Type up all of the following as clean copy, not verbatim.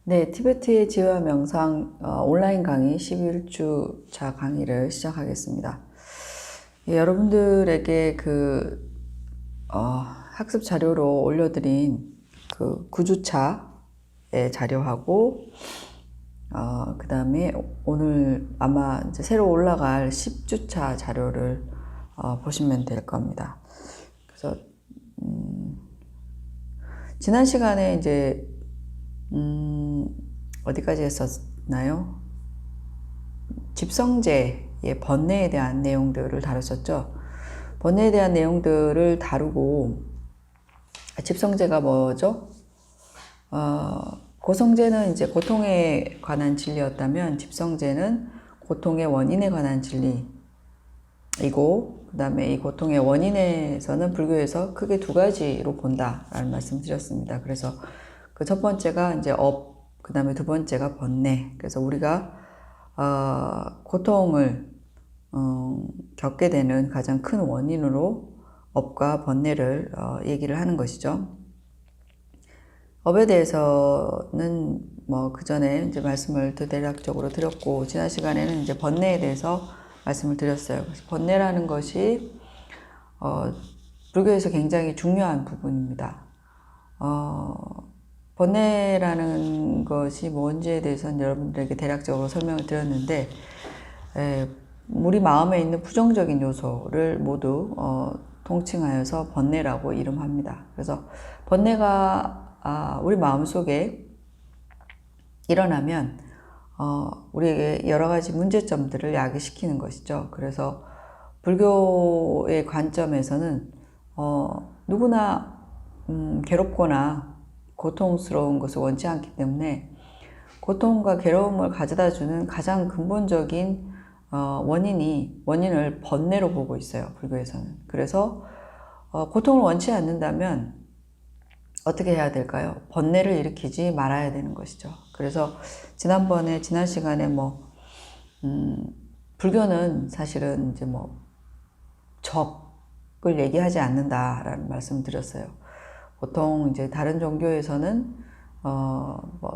네, 티베트의 지혜와 명상 온라인 강의 11주차 강의를 시작하겠습니다. 예, 여러분들에게 학습 자료로 올려드린 그 9주차의 자료하고 그 다음에 오늘 아마 이제 새로 올라갈 10주차 자료를 보시면 될 겁니다. 그래서 지난 시간에 이제 어디까지 했었나요? 집성제의 번뇌에 대한 내용들을 다뤘었죠. 번뇌에 대한 내용들을 다루고, 집성제가 뭐죠? 고성제는 이제 고통에 관한 진리였다면, 집성제는 고통의 원인에 관한 진리이고, 그 다음에 이 고통의 원인에서는 불교에서 크게 두 가지로 본다라는 말씀 드렸습니다. 그래서 그 첫 번째가 이제 그 다음에 두 번째가 번뇌. 그래서 우리가 고통을 겪게 되는 가장 큰 원인으로 업과 번뇌를 얘기를 하는 것이죠. 업에 대해서는 뭐 그 전에 이제 말씀을 대략적으로 드렸고, 지난 시간에는 이제 번뇌에 대해서 말씀을 드렸어요. 그래서 번뇌라는 것이 불교에서 굉장히 중요한 부분입니다. 번뇌라는 것이 뭔지에 대해서는 여러분들에게 대략적으로 설명을 드렸는데, 우리 마음에 있는 부정적인 요소를 모두 통칭하여서 번뇌라고 이름합니다. 그래서 번뇌가 우리 마음속에 일어나면 우리에게 여러 가지 문제점들을 야기시키는 것이죠. 그래서 불교의 관점에서는 누구나 괴롭거나 고통스러운 것을 원치 않기 때문에 고통과 괴로움을 가져다주는 가장 근본적인 원인을 번뇌로 보고 있어요, 불교에서는. 그래서 고통을 원치 않는다면 어떻게 해야 될까요? 번뇌를 일으키지 말아야 되는 것이죠. 그래서 지난 시간에 불교는 사실은 이제 적을 얘기하지 않는다라는 말씀을 드렸어요. 보통 이제 다른 종교에서는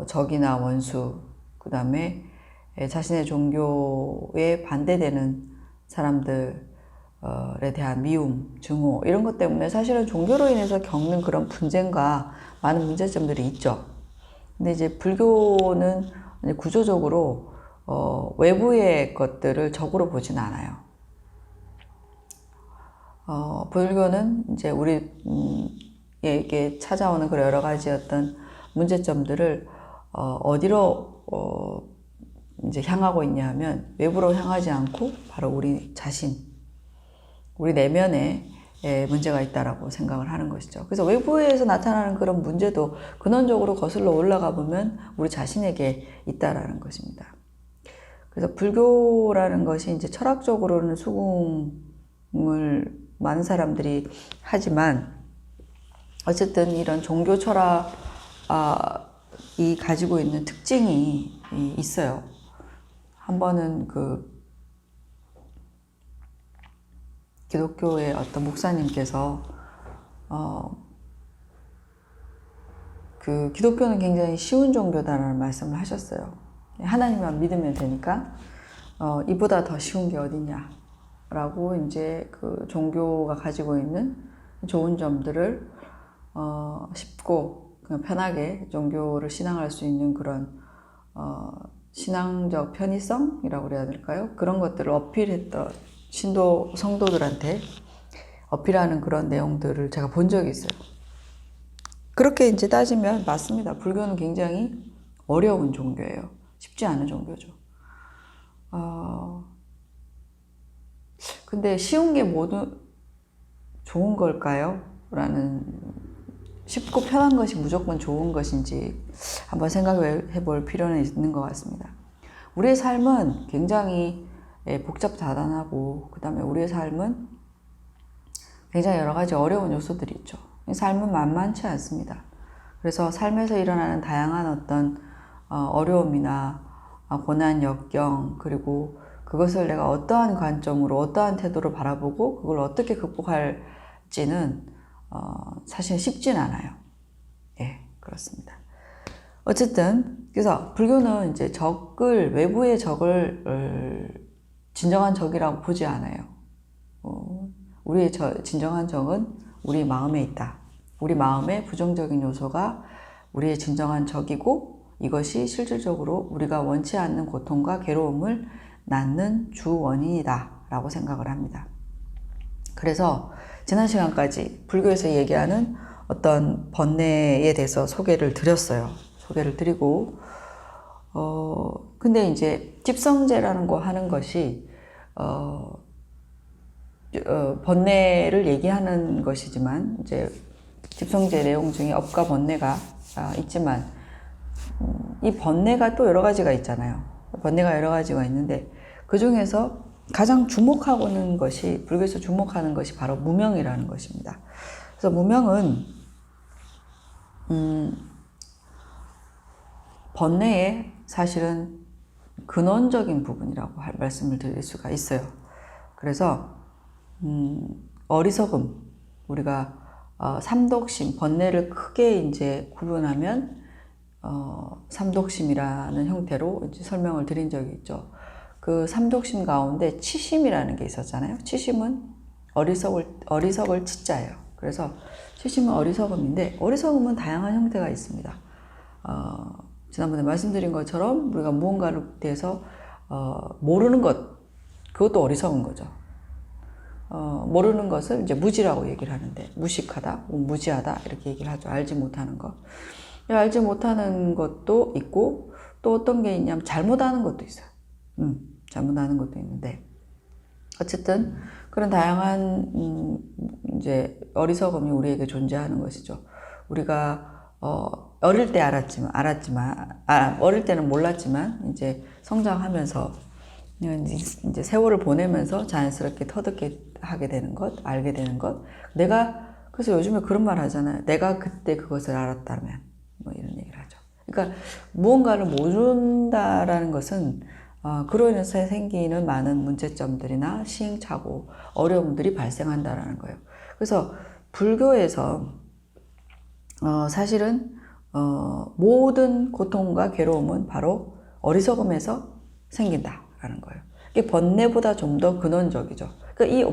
적이나 원수, 그 다음에 자신의 종교에 반대되는 사람들에 대한 미움, 증오 이런 것 때문에 사실은 종교로 인해서 겪는 그런 분쟁과 많은 문제점들이 있죠. 근데 이제 불교는 구조적으로 외부의 것들을 적으로 보진 않아요. 불교는 이제 우리에게 찾아오는 그런 여러 가지 어떤 문제점들을 어디로 이제 향하고 있냐 하면 외부로 향하지 않고 바로 우리 자신, 우리 내면에 문제가 있다라고 생각을 하는 것이죠. 그래서 외부에서 나타나는 그런 문제도 근원적으로 거슬러 올라가 보면 우리 자신에게 있다라는 것입니다. 그래서 불교라는 것이 이제 철학적으로는 수긍을 많은 사람들이 하지만 어쨌든 이런 종교 철학이 가지고 있는 특징이 있어요. 한 번은 기독교의 어떤 목사님께서 기독교는 굉장히 쉬운 종교다라는 말씀을 하셨어요. 하나님만 믿으면 되니까 이보다 더 쉬운 게 어디냐라고 이제 그 종교가 가지고 있는 좋은 점들을 쉽고 그냥 편하게 종교를 신앙할 수 있는 그런 신앙적 편의성이라고 그래야 될까요? 그런 것들을 어필했던 성도들한테 어필하는 그런 내용들을 제가 본 적이 있어요. 그렇게 이제 따지면 맞습니다. 불교는 굉장히 어려운 종교예요. 쉽지 않은 종교죠. 근데 쉬운 게 모두 좋은 걸까요? 쉽고 편한 것이 무조건 좋은 것인지 한번 생각해 볼 필요는 있는 것 같습니다. 우리의 삶은 굉장히 복잡다단하고 그 다음에 우리의 삶은 굉장히 여러 가지 어려운 요소들이 있죠. 삶은 만만치 않습니다. 그래서 삶에서 일어나는 다양한 어떤 어려움이나 고난, 역경, 그리고 그것을 내가 어떠한 관점으로 어떠한 태도로 바라보고 그걸 어떻게 극복할지는 사실 쉽진 않아요. 예, 그렇습니다. 어쨌든 그래서 불교는 이제 적을 외부의 적을 진정한 적이라고 보지 않아요. 우리의 진정한 적은 우리 마음에 있다. 우리 마음의 부정적인 요소가 우리의 진정한 적이고 이것이 실질적으로 우리가 원치 않는 고통과 괴로움을 낳는 주 원인이다 라고 생각을 합니다. 그래서 지난 시간까지 불교에서 얘기하는 어떤 번뇌에 대해서 소개를 드렸어요. 소개를 드리고 근데 이제 집성제라는 거 하는 것이 번뇌를 얘기하는 것이지만 이제 집성제 내용 중에 업과 번뇌가 있지만 이 번뇌가 또 여러 가지가 있잖아요. 번뇌가 여러 가지가 있는데 그 중에서 가장 주목하고는 것이 불교에서 주목하는 것이 바로 무명이라는 것입니다. 그래서 무명은 번뇌의 사실은 근원적인 부분이라고 말씀을 드릴 수가 있어요. 그래서 어리석음, 우리가 삼독심, 번뇌를 크게 이제 구분하면 삼독심이라는 형태로 이제 설명을 드린 적이 있죠. 그 삼독심 가운데 치심이라는 게 있었잖아요. 치심은 어리석을 치자예요. 그래서 치심은 어리석음인데 어리석음은 다양한 형태가 있습니다. 지난번에 말씀드린 것처럼 우리가 무언가를 대해서 모르는 것, 그것도 어리석은 거죠. 모르는 것을 이제 무지라고 얘기를 하는데 무식하다, 무지하다 이렇게 얘기를 하죠. 알지 못하는 것. 알지 못하는 것도 있고 또 어떤 게 있냐면 잘못하는 것도 있어요. 잘못하는 것도 있는데 어쨌든 그런 다양한 이제 어리석음이 우리에게 존재하는 것이죠. 우리가 어릴 때 알았지만 어릴 때는 몰랐지만 이제 성장하면서 이제 세월을 보내면서 자연스럽게 터득게 하게 되는 것, 알게 되는 것. 그래서 요즘에 그런 말 하잖아요. 내가 그때 그것을 알았다면 뭐 이런 얘기를 하죠. 그러니까 무언가를 모른다라는 것은 그로 인해서 생기는 많은 문제점들이나 시행착오, 어려움들이 발생한다라는 거예요. 그래서 불교에서 사실은 모든 고통과 괴로움은 바로 어리석음에서 생긴다라는 거예요. 이게 번뇌보다 좀 더 근원적이죠. 그러니까 이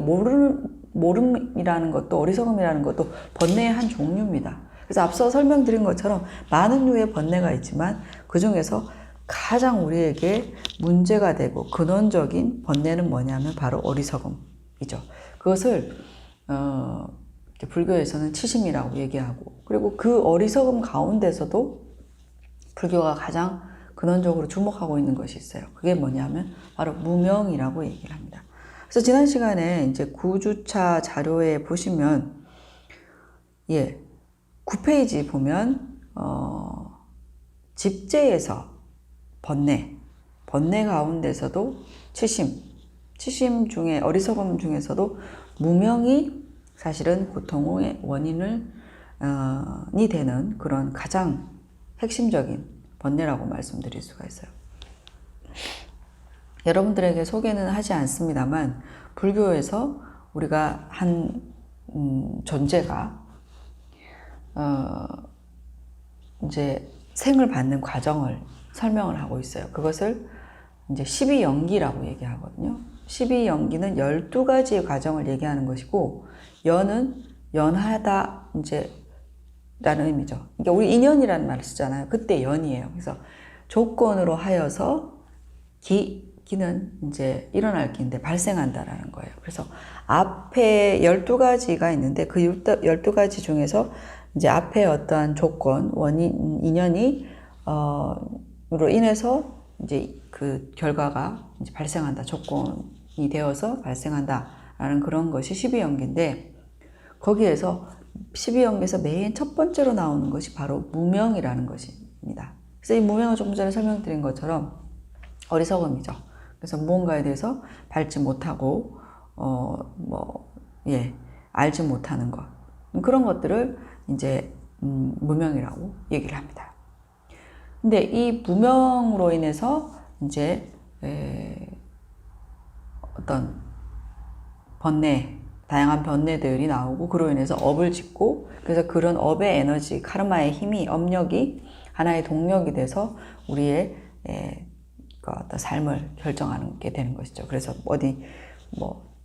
모름이라는 것도 어리석음이라는 것도 번뇌의 한 종류입니다. 그래서 앞서 설명드린 것처럼 많은 류의 번뇌가 있지만 그 중에서 가장 우리에게 문제가 되고 근원적인 번뇌는 뭐냐면 바로 어리석음이죠. 그것을 불교에서는 치심이라고 얘기하고 그리고 그 어리석음 가운데서도 불교가 가장 근원적으로 주목하고 있는 것이 있어요. 그게 뭐냐면 바로 무명이라고 얘기를 합니다. 그래서 지난 시간에 이제 9주차 자료에 보시면 9페이지 보면 집제에서 번뇌 가운데서도 치심 중에 어리석음 중에서도 무명이 사실은 고통의 원인이 되는 그런 가장 핵심적인 번뇌라고 말씀드릴 수가 있어요. 여러분들에게 소개는 하지 않습니다만 불교에서 우리가 한 존재가 이제 생을 받는 과정을 설명을 하고 있어요. 그것을 이제 12연기라고 얘기하거든요. 12연기는 12가지의 과정을 얘기하는 것이고 연은 연하다 이제 라는 의미죠. 그러니까 우리 인연이라는 말을 쓰잖아요. 그때 연이에요. 그래서 조건으로 하여서 기는 이제 일어날 기인데 발생한다라는 거예요. 그래서 앞에 12가지가 있는데 그 12가지 중에서 이제 앞에 어떠한 조건, 원인, 인연이 으로 인해서 이제 그 결과가 이제 발생한다. 조건이 되어서 발생한다라는 그런 것이 12연기인데 거기에서 12연계에서 맨 첫 번째로 나오는 것이 바로 무명이라는 것입니다. 그래서 이 무명은 조금 전에 설명드린 것처럼 어리석음이죠. 그래서 무언가에 대해서 밟지 못하고 알지 못하는 것 그런 것들을 이제 무명이라고 얘기를 합니다. 근데 이 무명으로 인해서 이제 어떤 번뇌 다양한 번뇌들이 나오고 그로 인해서 업을 짓고 그래서 그런 업의 에너지, 카르마의 힘이, 업력이 하나의 동력이 돼서 우리의 그 어떤 삶을 결정하는 게 되는 것이죠. 그래서 어디 뭐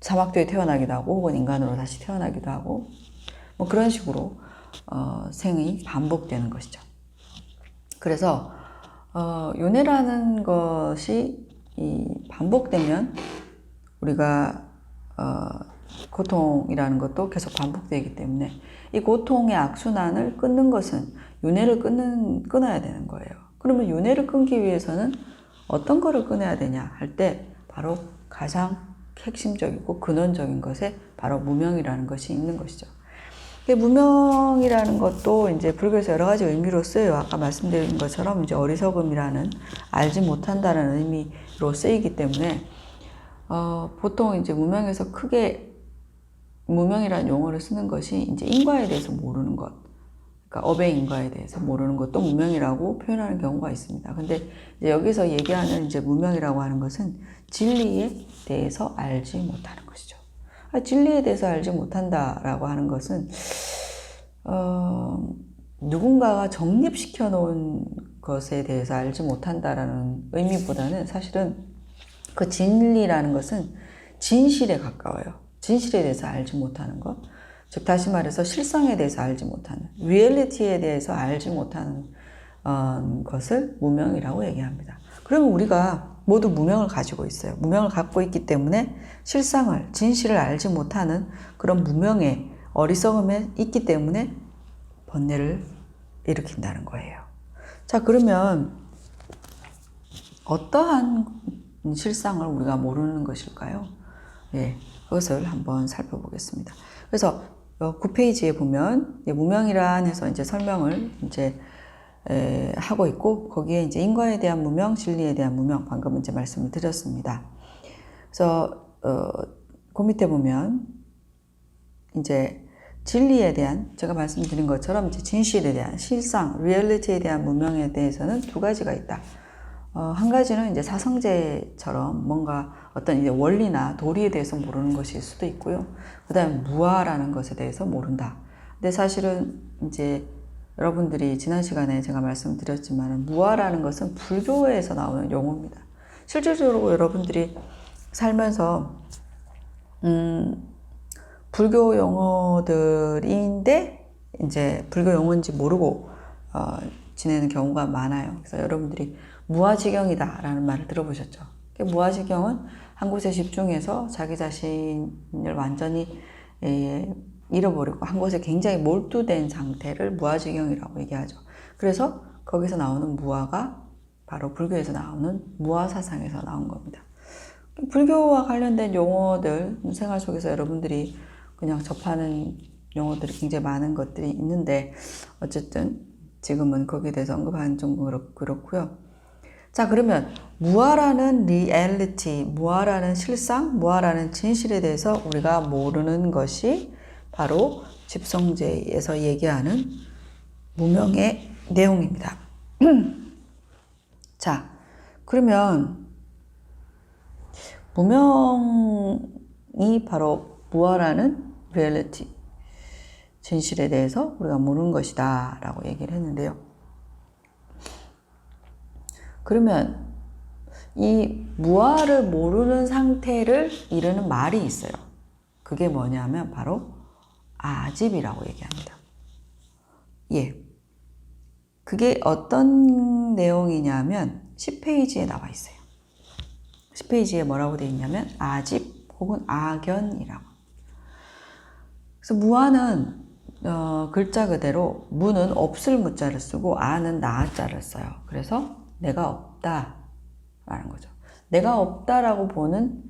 사막도에 태어나기도 하고 혹은 인간으로 다시 태어나기도 하고 뭐 그런 식으로 생이 반복되는 것이죠. 그래서 윤회라는 것이 반복되면 우리가 고통이라는 것도 계속 반복되기 때문에 이 고통의 악순환을 끊는 것은 윤회를 끊어야 되는 거예요. 그러면 윤회를 끊기 위해서는 어떤 거를 끊어야 되냐 할 때 바로 가장 핵심적이고 근원적인 것에 바로 무명이라는 것이 있는 것이죠. 무명이라는 것도 이제 불교에서 여러 가지 의미로 쓰여요. 아까 말씀드린 것처럼 이제 어리석음이라는 알지 못한다는 의미로 쓰이기 때문에 보통 이제 무명에서 크게 무명이라는 용어를 쓰는 것이 이제 인과에 대해서 모르는 것, 그러니까 업의 인과에 대해서 모르는 것도 무명이라고 표현하는 경우가 있습니다. 근데 이제 여기서 얘기하는 이제 무명이라고 하는 것은 진리에 대해서 알지 못하는 것이죠. 진리에 대해서 알지 못한다라고 하는 것은 누군가가 정립시켜 놓은 것에 대해서 알지 못한다라는 의미보다는 사실은 그 진리라는 것은 진실에 가까워요. 진실에 대해서 알지 못하는 것. 즉 다시 말해서 실상에 대해서 알지 못하는, 리얼리티에 대해서 알지 못하는 것을 무명이라고 얘기합니다. 그러면 우리가 모두 무명을 가지고 있어요. 무명을 갖고 있기 때문에 실상을, 진실을 알지 못하는 그런 무명의 어리석음에 있기 때문에 번뇌를 일으킨다는 거예요. 자, 그러면 어떠한 실상을 우리가 모르는 것일까요? 예, 그것을 한번 살펴보겠습니다. 그래서 9페이지에 보면 무명이란 해서 이제 설명을 이제 하고 있고, 거기에 이제 인과에 대한 무명, 진리에 대한 무명, 방금 이제 말씀을 드렸습니다. 그래서 그 밑에 보면 이제 진리에 대한, 제가 말씀드린 것처럼 이제 진실에 대한, 실상, 리얼리티에 대한 무명에 대해서는 두 가지가 있다. 한 가지는 이제 사성제처럼 뭔가 어떤 이제 원리나 도리에 대해서 모르는 것일 수도 있고요. 그 다음에 무아라는 것에 대해서 모른다. 근데 사실은 이제 여러분들이 지난 시간에 제가 말씀드렸지만 무아라는 것은 불교에서 나오는 용어입니다. 실질적으로 여러분들이 살면서 불교 용어들인데 이제 불교 용어인지 모르고 지내는 경우가 많아요. 그래서 여러분들이 무아지경이다라는 말을 들어보셨죠? 무아지경은 한 곳에 집중해서 자기 자신을 완전히 잃어버리고 한 곳에 굉장히 몰두된 상태를 무아지경이라고 얘기하죠. 그래서 거기서 나오는 무아가 바로 불교에서 나오는 무아사상에서 나온 겁니다. 불교와 관련된 용어들, 생활 속에서 여러분들이 그냥 접하는 용어들이 굉장히 많은 것들이 있는데 어쨌든 지금은 거기에 대해서 언급하는 좀 그렇고요. 자, 그러면 무아라는 리얼리티, 무아라는 실상, 무아라는 진실에 대해서 우리가 모르는 것이 바로 집성제에서 얘기하는 무명의 내용입니다. 자, 그러면 무명이 바로 무아라는 리얼리티, 진실에 대해서 우리가 모르는 것이다 라고 얘기를 했는데요. 그러면 이 무아를 모르는 상태를 이르는 말이 있어요. 그게 뭐냐면 바로 아집이라고 얘기합니다. 예. 그게 어떤 내용이냐면 10페이지에 나와 있어요. 10페이지에 뭐라고 되어 있냐면 아집 혹은 아견이라고. 그래서 무아는 글자 그대로 무는 없을 무자를 쓰고 아는 나자를 써요. 그래서 내가 없다라는 거죠. 내가 없다라고 보는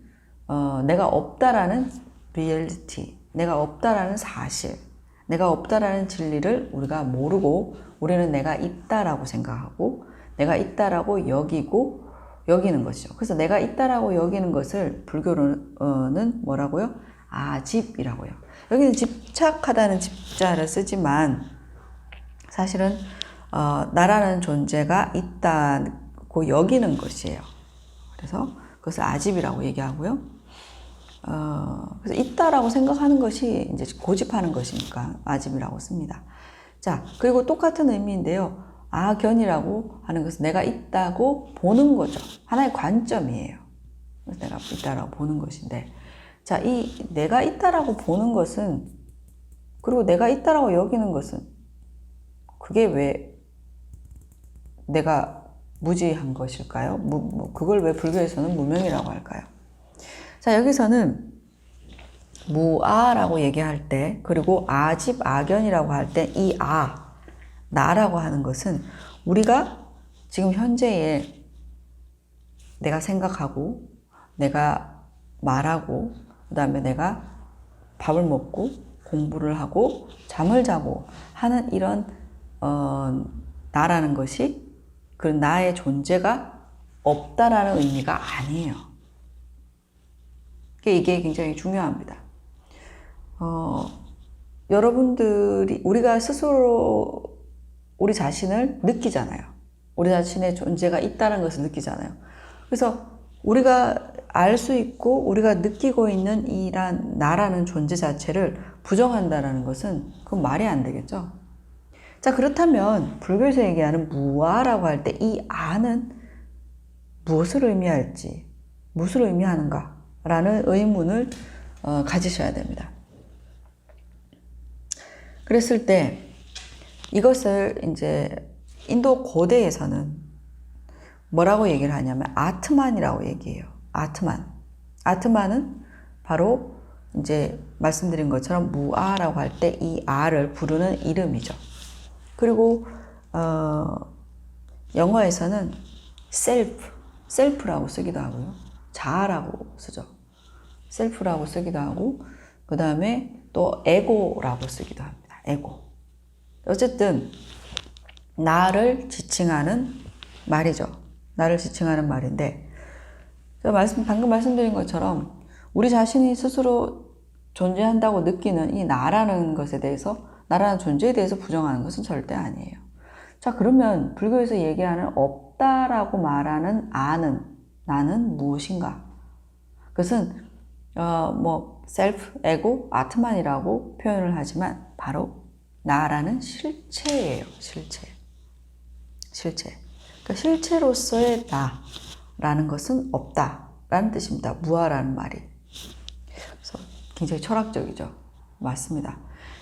내가 없다라는 리얼리티, 내가 없다라는 사실, 내가 없다라는 진리를 우리가 모르고 우리는 내가 있다라고 생각하고 내가 있다라고 여기는 것이죠. 그래서 내가 있다라고 여기는 것을 불교로는 뭐라고요? 아집이라고요. 여기는 집착하다는 집자를 쓰지만 사실은 나라는 존재가 있다고 여기는 것이에요. 그래서 그것을 아집이라고 얘기하고요. 그래서 있다라고 생각하는 것이 이제 고집하는 것이니까 아집이라고 씁니다. 자, 그리고 똑같은 의미인데요. 아견이라고 하는 것은 내가 있다고 보는 거죠. 하나의 관점이에요. 그래서 내가 있다라고 보는 것인데, 자, 이 내가 있다라고 보는 것은, 그리고 내가 있다라고 여기는 것은, 그게 왜 내가 무지한 것일까요? 그걸 왜 불교에서는 무명이라고 할까요? 자, 여기서는 무아라고 얘기할 때, 그리고 아집 아견이라고 할 때, 이 나라고 하는 것은 우리가 지금 현재에 내가 생각하고, 내가 말하고, 그 다음에 내가 밥을 먹고, 공부를 하고, 잠을 자고 하는 이런, 나라는 것이 그 나의 존재가 없다라는 의미가 아니에요. 이게 굉장히 중요합니다. 여러분들이, 우리가 스스로 우리 자신을 느끼잖아요. 우리 자신의 존재가 있다는 것을 느끼잖아요. 그래서 우리가 알 수 있고 우리가 느끼고 있는 이란 나라는 존재 자체를 부정한다는 것은 그건 말이 안 되겠죠. 자, 그렇다면 불교에서 얘기하는 무아라고 할 때 이 아는 무엇을 의미할지, 무엇을 의미하는가 라는 의문을 가지셔야 됩니다. 그랬을 때 이것을 이제 인도 고대에서는 뭐라고 얘기를 하냐면 아트만이라고 얘기해요. 아트만은 바로 이제 말씀드린 것처럼 무아라고 할 때 이 아를 부르는 이름이죠. 그리고 영어에서는 셀프라고 쓰기도 하고요. 자아라고 쓰죠. 셀프라고 쓰기도 하고, 그 다음에 또 에고라고 쓰기도 합니다. 에고. 어쨌든 나를 지칭하는 말이죠. 나를 지칭하는 말인데, 방금 말씀드린 것처럼 우리 자신이 스스로 존재한다고 느끼는 이 나라는 것에 대해서, 나라는 존재에 대해서 부정하는 것은 절대 아니에요. 자, 그러면 불교에서 얘기하는 없다라고 말하는 나는 무엇인가? 그것은 셀프, 에고, 아트만이라고 표현을 하지만 바로 나라는 실체예요. 실체. 그러니까 실체로서의 나라는 것은 없다라는 뜻입니다. 무아라는 말이. 그래서 굉장히 철학적이죠. 맞습니다.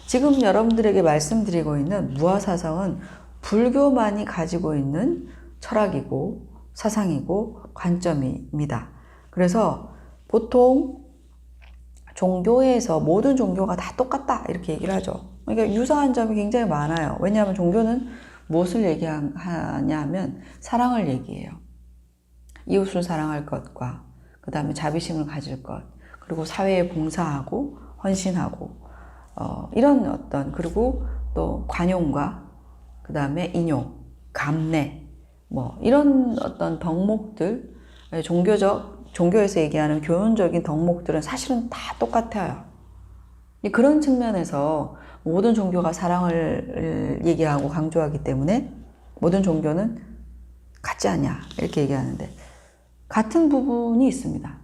지금 여러분들에게 말씀드리고 있는 무아사상은 불교만이 가지고 있는 철학이고 사상이고 관점입니다. 그래서 보통 종교에서 모든 종교가 다 똑같다 이렇게 얘기를 하죠. 그러니까 유사한 점이 굉장히 많아요. 왜냐하면 종교는 무엇을 얘기하냐 하면 사랑을 얘기해요. 이웃을 사랑할 것과 그 다음에 자비심을 가질 것, 그리고 사회에 봉사하고 헌신하고 이런 어떤, 그리고 또 관용과 그 다음에 인용, 감내 이런 어떤 덕목들, 종교에서 얘기하는 교훈적인 덕목들은 사실은 다 똑같아요. 그런 측면에서 모든 종교가 사랑을 얘기하고 강조하기 때문에 모든 종교는 같지 않냐 이렇게 얘기하는데, 같은 부분이 있습니다.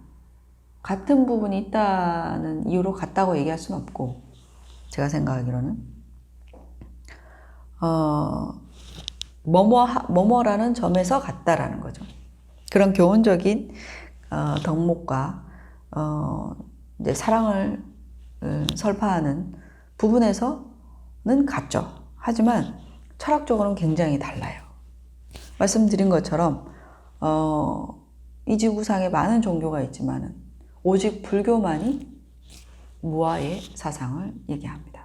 같은 부분이 있다는 이유로 같다고 얘기할 수는 없고, 제가 생각하기로는 뭐뭐라는 점에서 같다라는 거죠. 그런 교훈적인 덕목과 이제 사랑을 설파하는 부분에서는 같죠. 하지만 철학적으로는 굉장히 달라요. 말씀드린 것처럼 이 지구상에 많은 종교가 있지만은 오직 불교만이 무아의 사상을 얘기합니다.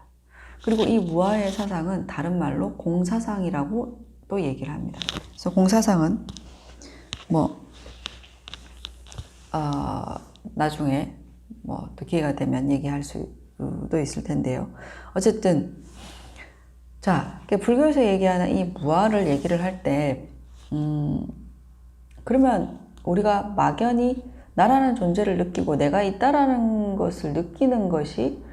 그리고 이 무아의 사상은 다른 말로 공사상이라고 또 얘기를 합니다. 그래서 공사상은 나중에 또 기회가 되면 얘기할 수도 있을 텐데요. 어쨌든 자, 불교에서 얘기하는 이 무아를 얘기를 할 때 그러면 우리가 막연히 나라는 존재를 느끼고 내가 있다라는 것을 느끼는 것이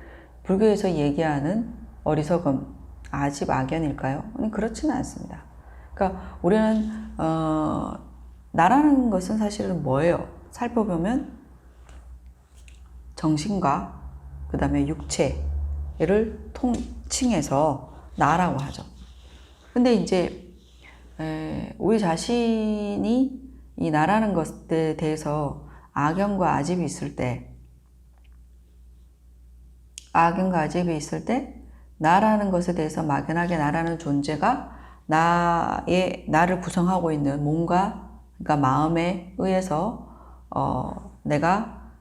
불교에서 얘기하는 어리석음, 아집, 악연일까요? 그렇지는 않습니다. 그러니까 우리는 나라는 것은 사실은 뭐예요? 살펴보면 정신과 그 다음에 육체를 통칭해서 나라고 하죠. 근데 이제 우리 자신이 이 나라는 것에 대해서 악연과 아집이 있을 때, 나라는 것에 대해서 막연하게 나라는 존재가 나를 구성하고 있는 몸과, 그러니까 마음에 의해서 내가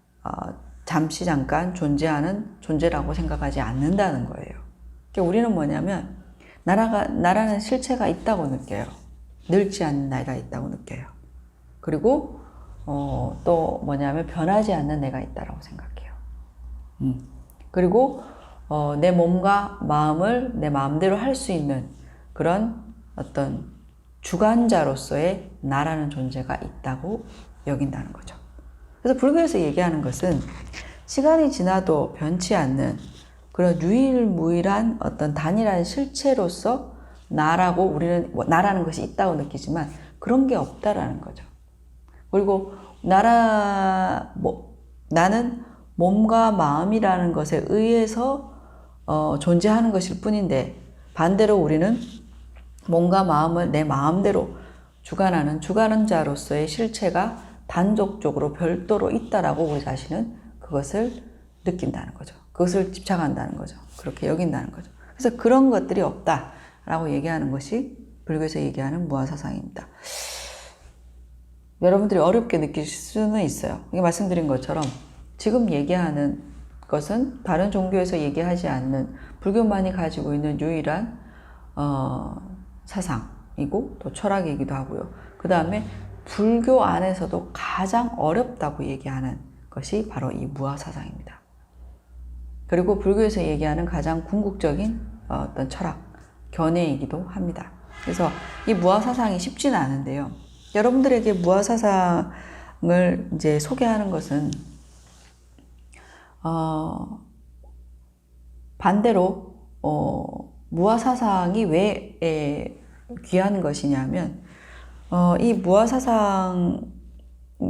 잠시 잠깐 존재하는 존재라고 생각하지 않는다는 거예요. 그러니까 우리는 뭐냐면 나라는 실체가 있다고 느껴요. 늙지 않는 나이가 있다고 느껴요. 그리고 또 뭐냐면 변하지 않는 내가 있다고 생각해요. 그리고 내 몸과 마음을 내 마음대로 할 수 있는 그런 어떤 주관자로서의 나라는 존재가 있다고 여긴다는 거죠. 그래서 불교에서 얘기하는 것은 시간이 지나도 변치 않는 그런 유일무이한 어떤 단일한 실체로서 우리는 나라는 것이 있다고 느끼지만 그런 게 없다라는 거죠. 그리고 나는 몸과 마음이라는 것에 의해서 존재하는 것일 뿐인데, 반대로 우리는 몸과 마음을 내 마음대로 주관하는 주관자로서의 실체가 단독적으로 별도로 있다라고 우리 자신은 그것을 느낀다는 거죠. 그것을 집착한다는 거죠. 그렇게 여긴다는 거죠. 그래서 그런 것들이 없다라고 얘기하는 것이 불교에서 얘기하는 무아사상입니다. 여러분들이 어렵게 느낄 수는 있어요. 이게 말씀드린 것처럼 지금 얘기하는 것은 다른 종교에서 얘기하지 않는 불교만이 가지고 있는 유일한 사상이고 또 철학이기도 하고요. 그 다음에 불교 안에서도 가장 어렵다고 얘기하는 것이 바로 이 무아사상입니다. 그리고 불교에서 얘기하는 가장 궁극적인 어떤 철학, 견해이기도 합니다. 그래서 이 무아사상이 쉽지는 않은데요. 여러분들에게 무아사상을 이제 소개하는 것은 반대로 무아사상이 왜 귀한 것이냐면 이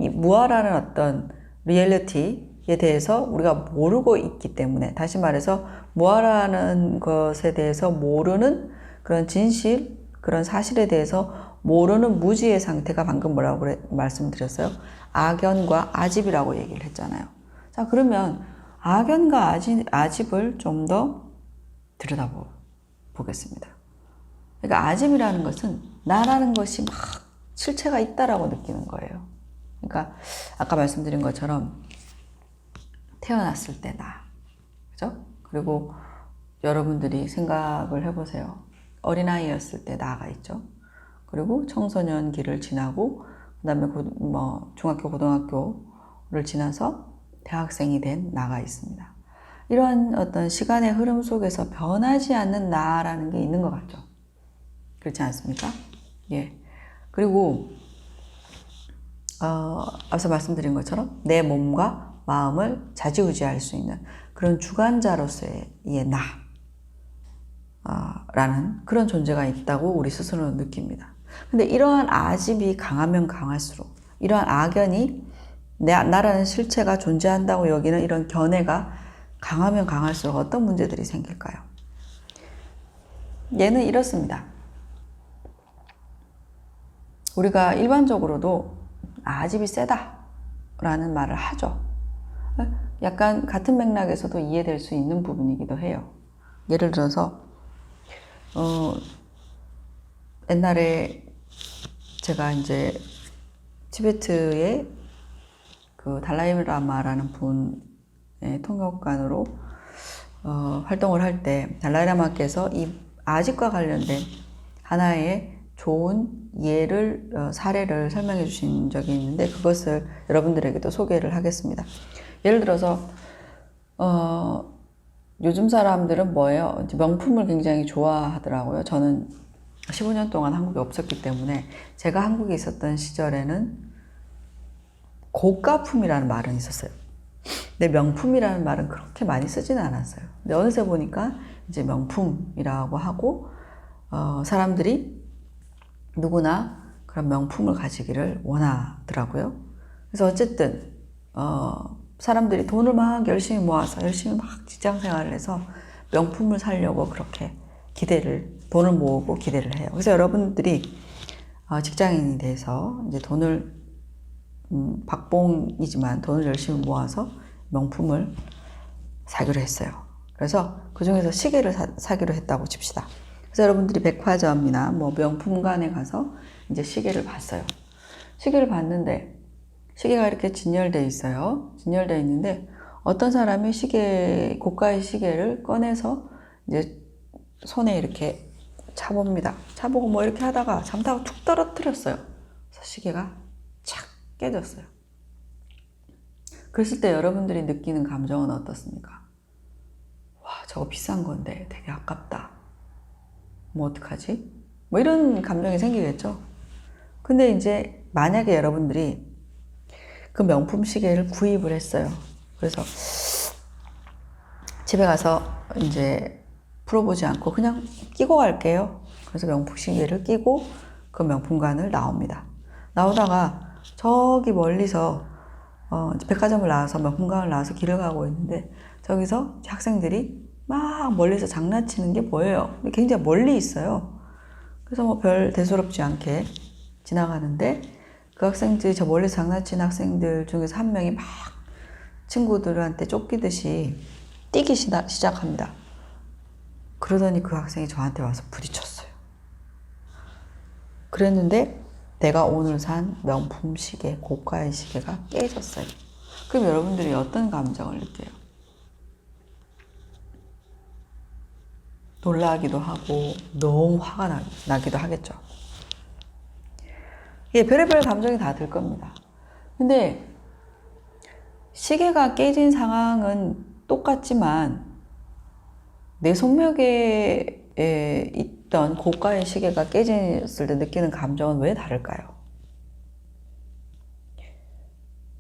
무아라는 어떤 리얼리티에 대해서 우리가 모르고 있기 때문에, 다시 말해서 무아라는 것에 대해서 모르는 그런 진실, 그런 사실에 대해서 모르는 무지의 상태가 방금 뭐라고 말씀드렸어요? 악연과 아집이라고 얘기를 했잖아요. 자, 그러면 악연과 아집을 좀 더 들여다보겠습니다. 그러니까 아집이라는 것은 나라는 것이 막 실체가 있다라고 느끼는 거예요. 그러니까 아까 말씀드린 것처럼 태어났을 때 그죠? 그리고 여러분들이 생각을 해보세요. 어린아이였을 때 나가 있죠. 그리고 청소년기를 지나고 그다음에 중학교, 고등학교를 지나서 대학생이 된 나가 있습니다. 이러한 어떤 시간의 흐름 속에서 변하지 않는 나라는 게 있는 것 같죠. 그렇지 않습니까? 예. 그리고 앞서 말씀드린 것처럼 내 몸과 마음을 좌지우지할 수 있는 그런 주관자로서의 라는 그런 존재가 있다고 우리 스스로는 느낍니다. 근데 이러한 아집이 강하면 강할수록, 이러한 악연이 나라는 실체가 존재한다고 여기는 이런 견해가 강하면 강할수록 어떤 문제들이 생길까요? 얘는 이렇습니다. 우리가 일반적으로도 아집이 세다라는 말을 하죠. 약간 같은 맥락에서도 이해될 수 있는 부분이기도 해요. 예를 들어서 옛날에 제가 이제 티베트의 그 달라이라마라는 분의 통역관으로 활동을 할 때 달라이라마께서 이 아집과 관련된 하나의 좋은 사례를 설명해 주신 적이 있는데 그것을 여러분들에게도 소개를 하겠습니다. 예를 들어서 요즘 사람들은 뭐예요? 명품을 굉장히 좋아하더라고요. 저는 15년 동안 한국에 없었기 때문에 제가 한국에 있었던 시절에는 고가품이라는 말은 있었어요. 근데 명품이라는 말은 그렇게 많이 쓰지는 않았어요. 근데 어느새 보니까 이제 명품이라고 하고 사람들이 누구나 그런 명품을 가지기를 원하더라고요. 그래서 어쨌든 사람들이 돈을 막 열심히 모아서 열심히 막 직장 생활을 해서 명품을 사려고 그렇게 돈을 모으고 기대를 해요. 그래서 여러분들이 직장인이 돼서 이제 돈을 박봉이지만 돈을 열심히 모아서 명품을 사기로 했어요. 그래서 그 중에서 시계를 사기로 했다고 칩시다. 그래서 여러분들이 백화점이나 뭐 명품관에 가서 이제 시계를 봤어요. 시계를 봤는데 시계가 이렇게 진열되어 있어요. 진열되어 있는데 어떤 사람이 고가의 시계를 꺼내서 이제 손에 이렇게 차봅니다. 차보고 뭐 이렇게 하다가 잠다가 툭 떨어뜨렸어요. 그래서 시계가 착 깨졌어요. 그랬을 때 여러분들이 느끼는 감정은 어떻습니까? 와, 저거 비싼 건데 되게 아깝다. 뭐 어떡하지? 뭐 이런 감정이 생기겠죠? 근데 이제 만약에 여러분들이 그 명품 시계를 구입을 했어요. 그래서 집에 가서 이제 풀어보지 않고 그냥 끼고 갈게요. 그래서 명품 시계를 끼고 그 명품관을 나옵니다. 나오다가 저기 멀리서 백화점을 나와서 명품관을 나와서 길을 가고 있는데 저기서 학생들이 막 멀리서 장난치는 게 보여요. 굉장히 멀리 있어요. 그래서 뭐 별 대수롭지 않게 지나가는데 그 학생들이 저 멀리서 장난치는 학생들 중에서 한 명이 막 친구들한테 쫓기듯이 뛰기 시작합니다. 그러더니 그 학생이 저한테 와서 부딪혔어요. 그랬는데 내가 오늘 산 명품 시계, 고가의 시계가 깨졌어요. 그럼 여러분들이 어떤 감정을 느껴요? 놀라기도 하고 너무 화가 나기도 하겠죠. 이게 별의별 감정이 다 들 겁니다. 근데 시계가 깨진 상황은 똑같지만 내 손목에 있던 고가의 시계가 깨졌을 때 느끼는 감정은 왜 다를까요?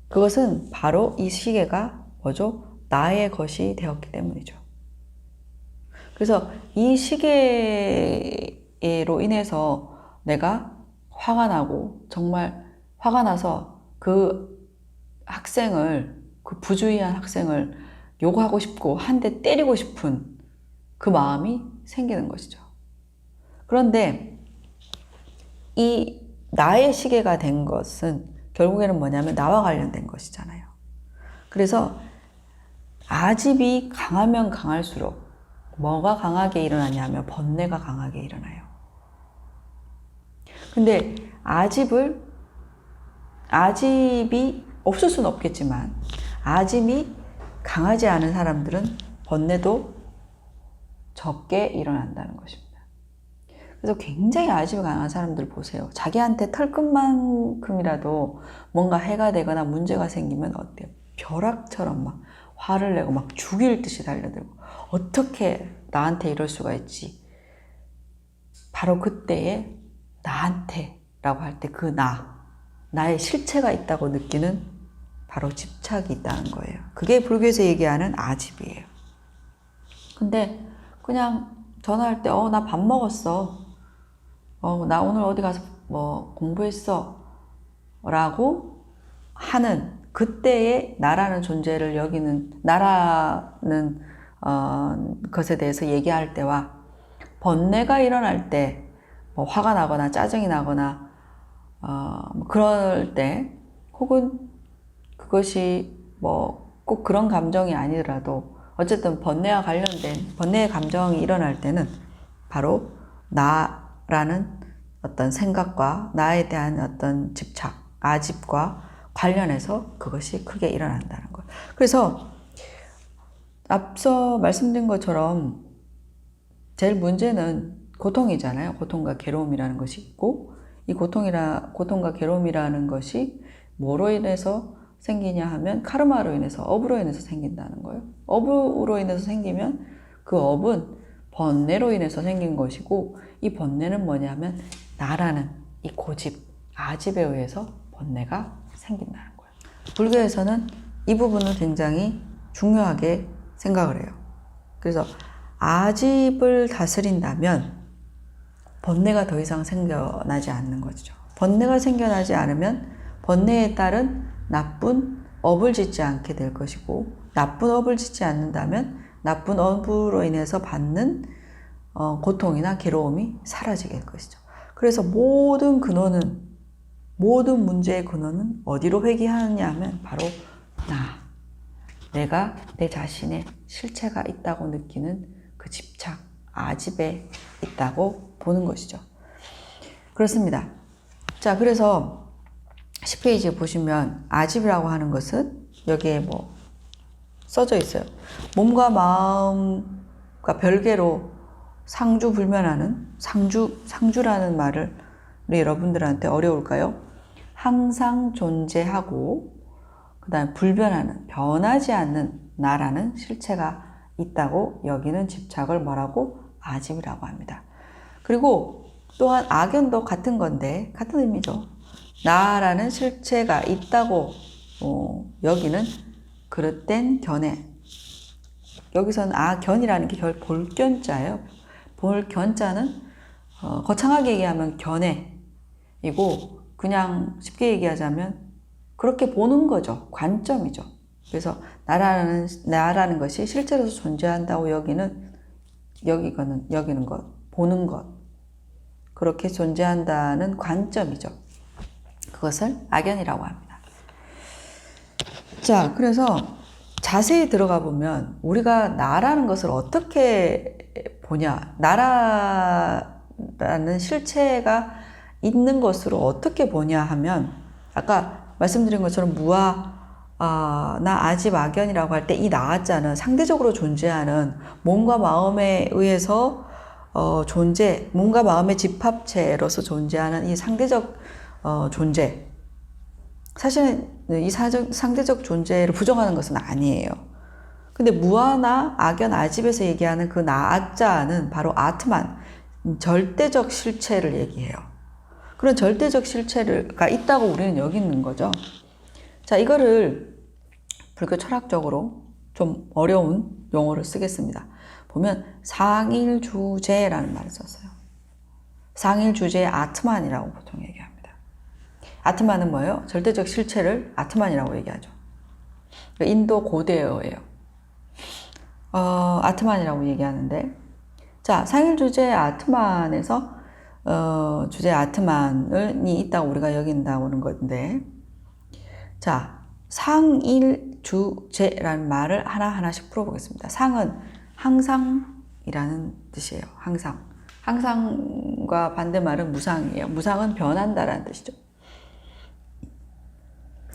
그것은 바로 이 시계가 뭐죠? 나의 것이 되었기 때문이죠. 그래서 이 시계로 인해서 내가 화가 나고 정말 화가 나서 그 학생을, 그 부주의한 학생을 욕하고 싶고 한 대 때리고 싶은 그 마음이 생기는 것이죠. 그런데 이 나의 시계가 된 것은 결국에는 뭐냐면 나와 관련된 것이잖아요. 그래서 아집이 강하면 강할수록 뭐가 강하게 일어나냐면 번뇌가 강하게 일어나요. 근데 아집이 없을 수는 없겠지만 아집이 강하지 않은 사람들은 번뇌도 적게 일어난다는 것입니다. 그래서 굉장히 아집이 강한 사람들 보세요. 자기한테 털끝만큼이라도 뭔가 해가 되거나 문제가 생기면 어때요? 벼락처럼 막 화를 내고 막 죽일 듯이 달려들고 어떻게 나한테 이럴 수가 있지? 바로 그때에 나한테라고 할 때 그 나의 실체가 있다고 느끼는 바로 집착이 있다는 거예요. 그게 불교에서 얘기하는 아집이에요. 근데 그냥 전화할 때 나 밥 먹었어. 나 오늘 어디 가서 뭐 공부했어. 라고 하는 그때의 나라는 존재를 여기는 나라는 것에 대해서 얘기할 때와 번뇌가 일어날 때 뭐 화가 나거나 짜증이 나거나 그럴 때 혹은 그것이 뭐 꼭 그런 감정이 아니더라도 어쨌든 번뇌와 관련된 번뇌의 감정이 일어날 때는 바로 나라는 어떤 생각과 나에 대한 어떤 집착, 아집과 관련해서 그것이 크게 일어난다는 거예요. 그래서 앞서 말씀드린 것처럼 제일 문제는 고통이잖아요. 고통과 괴로움이라는 것이 있고 이 고통과 괴로움이라는 것이 뭐로 인해서 생기냐 하면 카르마로 인해서, 업으로 인해서 생긴다는 거예요. 업으로 인해서 생기면 그 업은 번뇌로 인해서 생긴 것이고 이 번뇌는 뭐냐면 나라는 이 고집, 아집에 의해서 번뇌가 생긴다는 거예요. 불교에서는 이 부분을 굉장히 중요하게 생각을 해요. 그래서 아집을 다스린다면 번뇌가 더 이상 생겨나지 않는 거죠. 번뇌가 생겨나지 않으면 번뇌에 따른 나쁜 업을 짓지 않게 될 것이고 나쁜 업을 짓지 않는다면 나쁜 업으로 인해서 받는 고통이나 괴로움이 사라지게 될 것이죠. 그래서 모든 문제의 근원은 어디로 회귀하느냐 하면 바로 내가 내 자신의 실체가 있다고 느끼는 그 집착, 아집에 있다고 보는 것이죠. 그렇습니다. 자, 그래서 10페이지에 보시면 아집이라고 하는 것은 여기에 뭐 써져 있어요. 몸과 마음과 별개로 상주불변하는 상주라는 말을 우리 여러분들한테 어려울까요? 항상 존재하고 그 다음에 불변하는, 변하지 않는 나라는 실체가 있다고 여기는 집착을 뭐라고? 아집이라고 합니다. 그리고 또한 악연도 같은 건데 같은 의미죠. 나라는 실체가 있다고 여기는 그릇된 견해. 여기서는 견이라는 게 결 볼견자예요. 볼견자는 거창하게 얘기하면 견해이고 그냥 쉽게 얘기하자면 그렇게 보는 거죠. 관점이죠. 그래서 나라는 것이 실제로서 존재한다고 여기는 것, 보는 것, 그렇게 존재한다는 관점이죠. 그것을 악연이라고 합니다. 자, 그래서 자세히 들어가 보면 우리가 나라는 것을 어떻게 보냐, 나라라는 실체가 있는 것으로 어떻게 보냐 하면 아까 말씀드린 것처럼 나 아집 악연이라고 할 때 이 나자는 상대적으로 존재하는 몸과 마음에 의해서 몸과 마음의 집합체로서 존재하는 이 상대적 존재. 사실은 이 상대적 존재를 부정하는 것은 아니에요. 근데 무아나 악연 아집에서 얘기하는 그 나자는 바로 아트만, 절대적 실체를 얘기해요. 그런 절대적 실체가 있다고 우리는 여기는 거죠. 자, 이거를 불교 철학적으로 좀 어려운 용어를 쓰겠습니다. 보면 상일주제라는 말을 썼어요. 상일주제의 아트만이라고 보통 얘기합니다. 아트만은 뭐예요? 절대적 실체를 아트만이라고 얘기하죠. 인도 고대어예요. 아트만이라고 얘기하는데, 자, 상일주제의 아트만에서 주제 아트만이 있다고 우리가 여긴다고 하는 건데, 자, 상일주제라는 말을 하나하나씩 풀어보겠습니다. 상은 항상이라는 뜻이에요. 항상과 반대말은 무상이에요. 무상은 변한다라는 뜻이죠.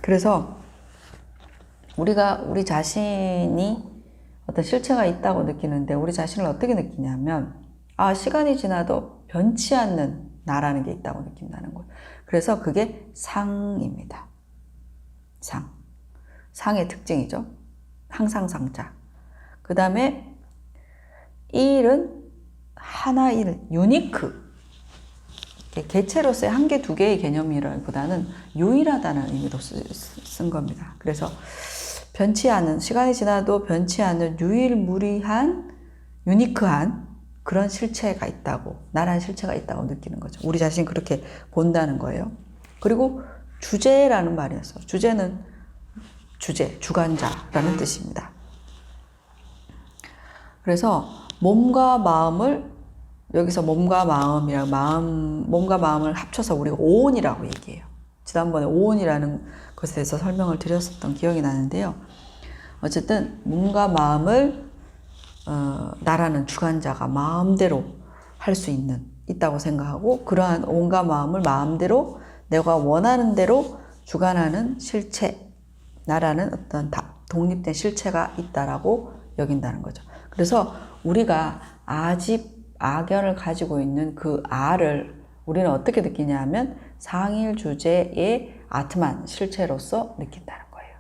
그래서 우리 자신이 어떤 실체가 있다고 느끼는데 우리 자신을 어떻게 느끼냐면 시간이 지나도 변치 않는 나라는 게 있다고 느낀다는 거예요. 그래서 그게 상입니다. 상의 특징이죠. 항상상자. 그 다음에 일은 하나일, 유니크. 개체로서의 한 개, 두 개의 개념이라기보다는 유일하다는 의미로 쓴 겁니다. 그래서 변치 않은, 시간이 지나도 변치 않는 유일무이한, 유니크한 그런 실체가 있다고, 나라는 실체가 있다고 느끼는 거죠. 우리 자신이 그렇게 본다는 거예요. 그리고 주제라는 말이었어요. 주제는 주관자라는 뜻입니다. 그래서 몸과 마음을 여기서 몸과 마음을 합쳐서 우리가 오온이라고 얘기해요. 지난번에 오온이라는 것에 대해서 설명을 드렸었던 기억이 나는데요. 어쨌든 몸과 마음을 나라는 주관자가 마음대로 할 수 있다고 생각하고 그러한 온과 마음을 마음대로 내가 원하는 대로 주관하는 실체, 나라는 어떤 독립된 실체가 있다라고 여긴다는 거죠. 그래서 우리가 악연을 가지고 있는 그 아를 우리는 어떻게 느끼냐 하면 상일 주제의 아트만 실체로서 느낀다는 거예요.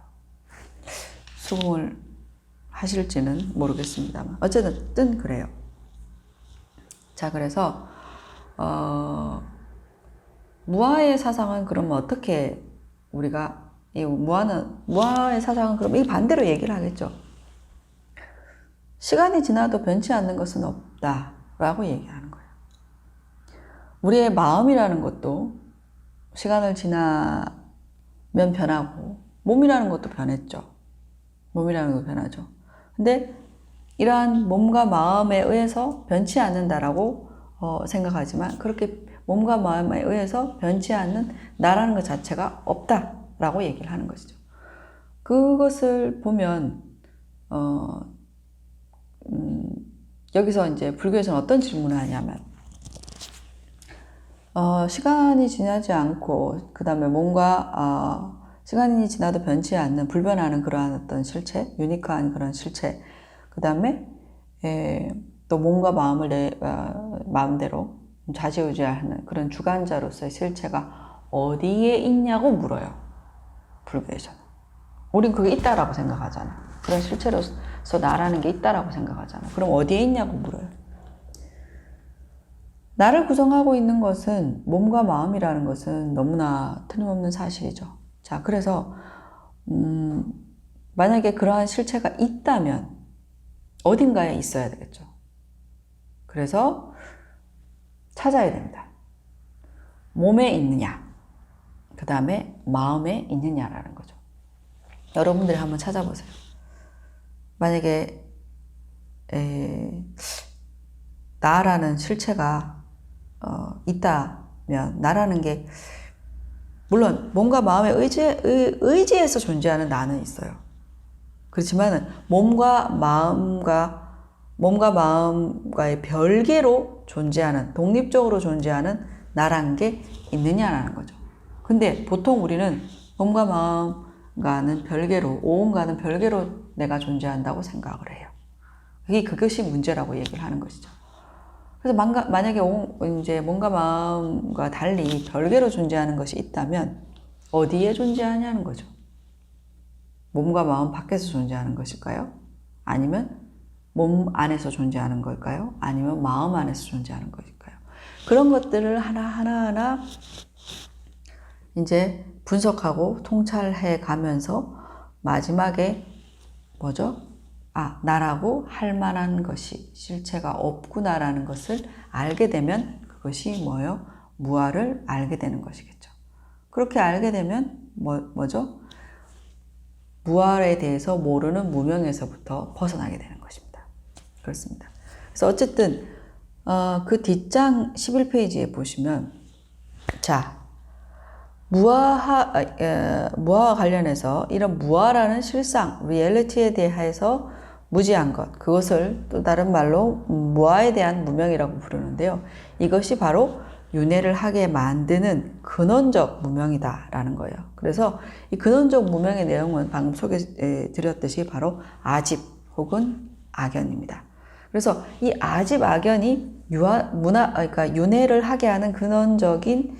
수긍을 하실지는 모르겠습니다만 어쨌든 그래요. 자, 그래서 무아의 사상은 그러면 어떻게 우리가 무아의 사상은 그럼 이 반대로 얘기를 하겠죠. 시간이 지나도 변치 않는 것은 없다라고 얘기하는 거예요. 우리의 마음이라는 것도 시간을 지나면 변하고 몸이라는 것도 변했죠. 몸이라는 것도 변하죠. 근데 이러한 몸과 마음에 의해서 변치 않는다라고 생각하지만 그렇게 몸과 마음에 의해서 변치 않는 나라는 것 자체가 없다라고 얘기를 하는 것이죠. 그것을 보면 여기서 이제 불교에서는 어떤 질문을 하냐면 시간이 지나지 않고 그 다음에 뭔가 시간이 지나도 변치 않는 불변하는 그러한 어떤 실체, 유니크한 그런 실체, 그 다음에 또 몸과 마음을 마음대로 좌지우지하는 그런 주관자로서의 실체가 어디에 있냐고 물어요. 불교에서는. 우린 그게 있다라고 생각하잖아. 그런 실체로서 나라는 게 있다라고 생각하잖아. 그럼 어디에 있냐고 물어요. 나를 구성하고 있는 것은 몸과 마음이라는 것은 너무나 틀림없는 사실이죠. 자, 그래서 만약에 그러한 실체가 있다면 어딘가에 있어야 되겠죠. 그래서 찾아야 됩니다. 몸에 있느냐, 그 다음에 마음에 있느냐라는 거죠. 여러분들이 한번 찾아보세요. 만약에 나라는 실체가 있다면 나라는 게 물론 몸과 마음의 의지에서 존재하는 나는 있어요. 그렇지만 몸과 마음과의 별개로 존재하는, 독립적으로 존재하는 나라는 게 있느냐라는 거죠. 근데 보통 우리는 몸과 마음과는 별개로, 오음과는 별개로 내가 존재한다고 생각을 해요. 그것이 문제라고 얘기를 하는 것이죠. 그래서 만약에 이제 몸과 마음과 달리 별개로 존재하는 것이 있다면 어디에 존재하냐는 거죠. 몸과 마음 밖에서 존재하는 것일까요? 아니면 몸 안에서 존재하는 걸까요? 아니면 마음 안에서 존재하는 것일까요? 그런 것들을 하나하나 이제 분석하고 통찰해 가면서 마지막에 뭐죠? 나라고 할 만한 것이 실체가 없구나라는 것을 알게 되면 그것이 뭐예요? 무아를 알게 되는 것이겠죠. 그렇게 알게 되면 뭐죠? 무아에 대해서 모르는 무명에서부터 벗어나게 되는 것입니다. 그렇습니다. 그래서 어쨌든 그 뒷장 11페이지에 보시면 자, 무아와 관련해서 이런 무아라는 실상, 리얼리티에 대해서 무지한 것, 그것을 또 다른 말로 무아에 대한 무명이라고 부르는데요. 이것이 바로 윤회를 하게 만드는 근원적 무명이다라는 거예요. 그래서 이 근원적 무명의 내용은 방금 소개해 드렸듯이 바로 아집 혹은 악연입니다. 그래서 이 아집 악연이 그러니까 윤회를 하게 하는 근원적인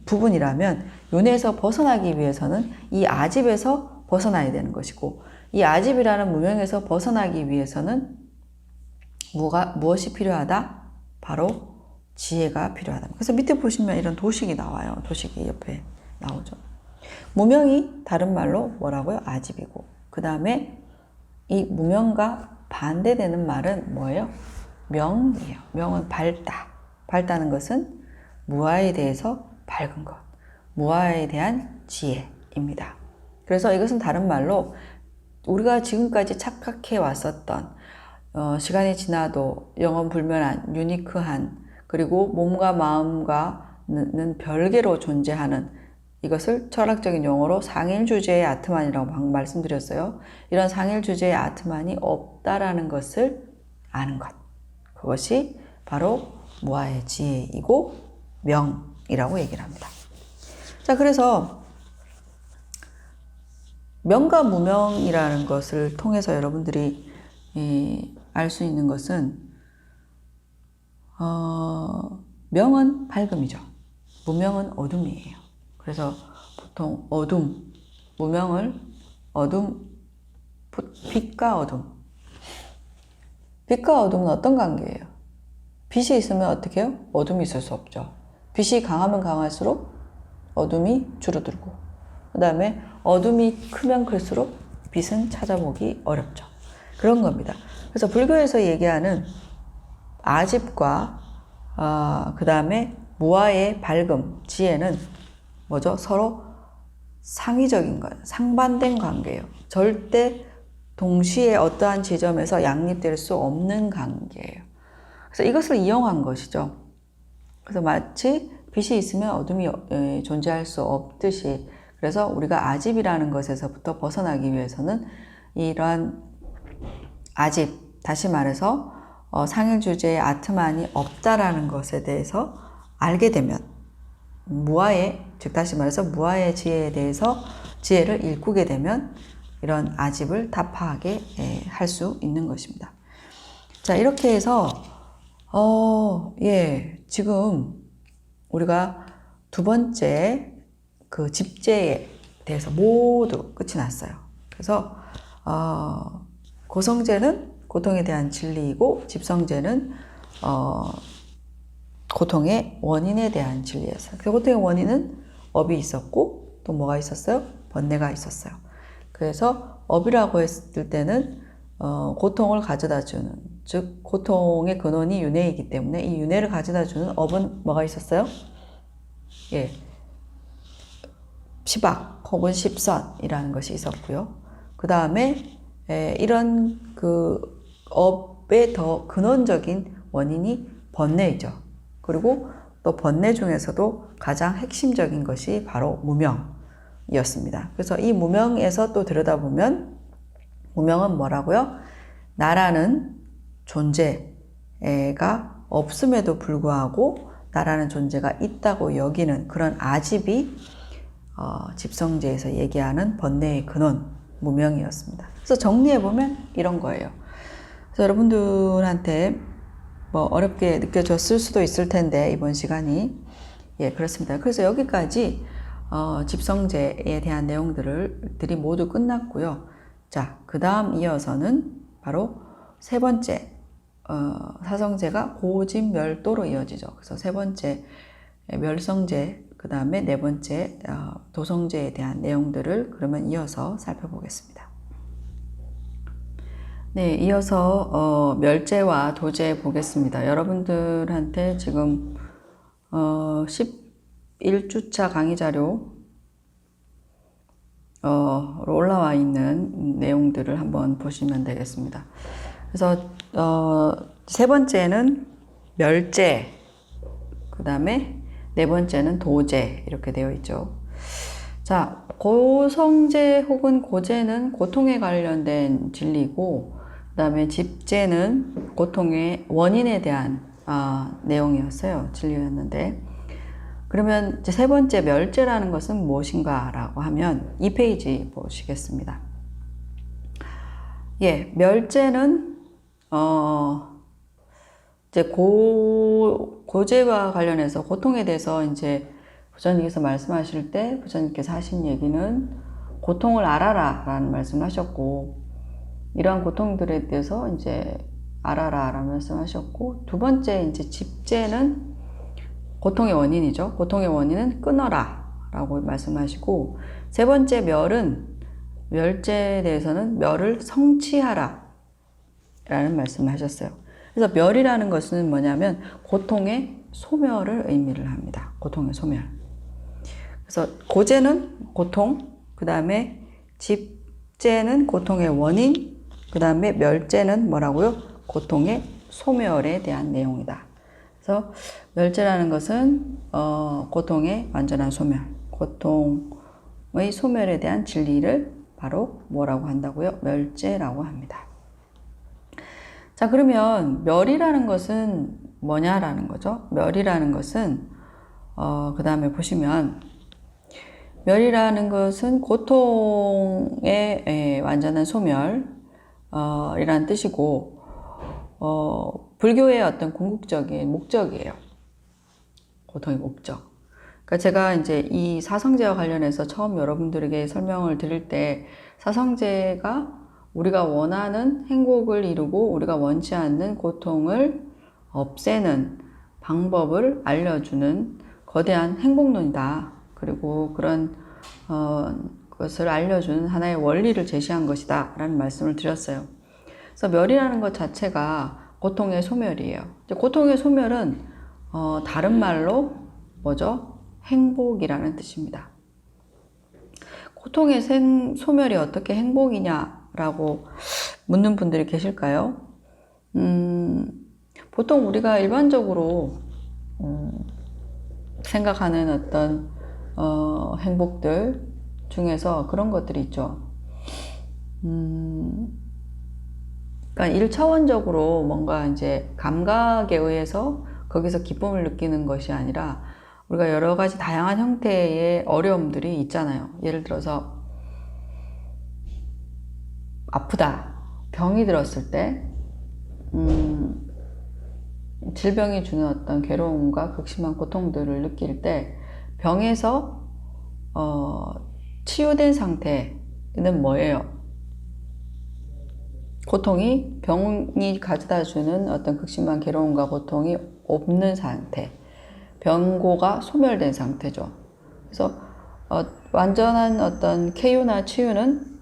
부분이라면 윤회에서 벗어나기 위해서는 이 아집에서 벗어나야 되는 것이고 이 아집이라는 무명에서 벗어나기 위해서는 무엇이 필요하다? 바로 지혜가 필요하다. 그래서 밑에 보시면 이런 도식이 나와요. 도식이 옆에 나오죠. 무명이 다른 말로 뭐라고요? 아집이고 그 다음에 이 무명과 반대되는 말은 뭐예요? 명이에요. 명은 밝다. 밝다는 것은 무아에 대해서 밝은 것, 무아에 대한 지혜입니다. 그래서 이것은 다른 말로 우리가 지금까지 착각해 왔었던 시간이 지나도 영원불멸한 유니크한 그리고 몸과 마음과는 별개로 존재하는 이것을 철학적인 용어로 상일주제의 아트만이라고 방금 말씀드렸어요. 이런 상일주제의 아트만이 없다라는 것을 아는 것. 그것이 바로 무아의 지혜이고 명이라고 얘기를 합니다. 자, 그래서 명과 무명이라는 것을 통해서 여러분들이 알 수 있는 것은 명은 밝음이죠. 무명은 어둠이에요. 그래서 보통 무명을 빛과 어둠. 빛과 어둠은 어떤 관계예요? 빛이 있으면 어떻게 해요? 어둠이 있을 수 없죠. 빛이 강하면 강할수록 어둠이 줄어들고 그 다음에 어둠이 크면 클수록 빛은 찾아보기 어렵죠. 그런 겁니다. 그래서 불교에서 얘기하는 아집과 그 다음에 무아의 밝음, 지혜는 뭐죠? 서로 상위적인 거예요. 상반된 관계예요. 절대 동시에 어떠한 지점에서 양립될 수 없는 관계예요. 그래서 이것을 이용한 것이죠. 그래서 마치 빛이 있으면 어둠이 존재할 수 없듯이, 그래서 우리가 아집이라는 것에서부터 벗어나기 위해서는 이러한 아집, 다시 말해서 상일 주제의 아트만이 없다라는 것에 대해서 알게 되면, 무아의, 즉 다시 말해서 무아의 지혜에 대해서 지혜를 일구게 되면 이런 아집을 타파하게 할 수 있는 것입니다. 자, 이렇게 해서 지금 우리가 두 번째 그 집제에 대해서 모두 끝이 났어요. 그래서 고성제는 고통에 대한 진리이고, 집성제는 고통의 원인에 대한 진리였어요. 그래서 고통의 원인은 업이 있었고, 또 뭐가 있었어요? 번뇌가 있었어요. 그래서 업이라고 했을 때는 고통을 가져다 주는, 즉 고통의 근원이 윤회이기 때문에 이 윤회를 가져다 주는 업은 뭐가 있었어요? 예, 시박 혹은 십선이라는 것이 있었고요. 그 다음에 이런 그 업의 더 근원적인 원인이 번뇌이죠. 그리고 또 번뇌 중에서도 가장 핵심적인 것이 바로 무명이었습니다. 그래서 이 무명에서 또 들여다보면, 무명은 뭐라고요? 나라는 존재가 없음에도 불구하고 나라는 존재가 있다고 여기는 그런 아집이 집성제에서 얘기하는 번뇌의 근원, 무명이었습니다. 그래서 정리해보면 이런 거예요. 그래서 여러분들한테 뭐 어렵게 느껴졌을 수도 있을 텐데, 이번 시간이. 그렇습니다. 그래서 여기까지 집성제에 대한 내용들이 모두 끝났고요. 자, 그 다음 이어서는 바로 세 번째, 사성제가 고집멸도로 이어지죠. 그래서 세 번째 멸성제, 그 다음에 네 번째 도성제에 대한 내용들을 그러면 이어서 살펴보겠습니다. 네, 이어서 멸제와 도제 보겠습니다. 여러분들한테 지금 11주차 강의 자료 올라와 있는 내용들을 한번 보시면 되겠습니다. 그래서 세 번째는 멸제, 그 다음에 네 번째는 도제, 이렇게 되어 있죠. 자, 고성제 혹은 고제는 고통에 관련된 진리고, 그 다음에 집제는 고통의 원인에 대한 내용이었어요. 진리였는데, 그러면 이제 세 번째 멸제라는 것은 무엇인가 라고 하면 2페이지 보시겠습니다. 멸제는 이제 고제와 관련해서 고통에 대해서 이제 부처님께서 말씀하실 때 부처님께서 하신 얘기는 고통을 알아라 라는 말씀을 하셨고, 이러한 고통들에 대해서 이제 알아라 라는 말씀을 하셨고, 두 번째 이제 집제는 고통의 원인이죠. 고통의 원인은 끊어라 라고 말씀하시고, 세 번째 멸은, 멸제에 대해서는 멸을 성취하라 라는 말씀을 하셨어요. 그래서 멸이라는 것은 뭐냐면 고통의 소멸을 의미를 합니다. 고통의 소멸. 그래서 고제는 고통, 그 다음에 집제는 고통의 원인, 그 다음에 멸제는 뭐라고요? 고통의 소멸에 대한 내용이다. 그래서 멸제라는 것은 고통의 완전한 소멸, 고통의 소멸에 대한 진리를 바로 뭐라고 한다고요? 멸제라고 합니다. 자, 그러면 멸이라는 것은 뭐냐라는 거죠. 멸이라는 것은 그 다음에 보시면, 멸이라는 것은 고통의 완전한 소멸 이라는 뜻이고, 불교의 어떤 궁극적인 목적이에요. 고통의 목적. 그러니까 제가 이제 이 사성제와 관련해서 처음 여러분들에게 설명을 드릴 때, 사성제가 우리가 원하는 행복을 이루고 우리가 원치 않는 고통을 없애는 방법을 알려주는 거대한 행복론이다. 그리고 그런 것을 알려주는 하나의 원리를 제시한 것이다 라는 말씀을 드렸어요. 그래서 멸이라는 것 자체가 고통의 소멸이에요. 고통의 소멸은 다른 말로 뭐죠? 행복이라는 뜻입니다. 고통의 소멸이 어떻게 행복이냐라고 묻는 분들이 계실까요? 보통 우리가 일반적으로 생각하는 어떤 행복들 중에서 그런 것들이 있죠. 그러니까 1차원적으로 뭔가 이제 감각에 의해서 거기서 기쁨을 느끼는 것이 아니라 우리가 여러 가지 다양한 형태의 어려움들이 있잖아요. 예를 들어서 아프다, 병이 들었을 때 질병이 주는 어떤 괴로움과 극심한 고통들을 느낄 때 병에서 치유된 상태는 뭐예요? 고통이 병이 가져다 주는 어떤 극심한 괴로움과 고통이 없는 상태, 병고가 소멸된 상태죠. 그래서 완전한 어떤 쾌유나 치유는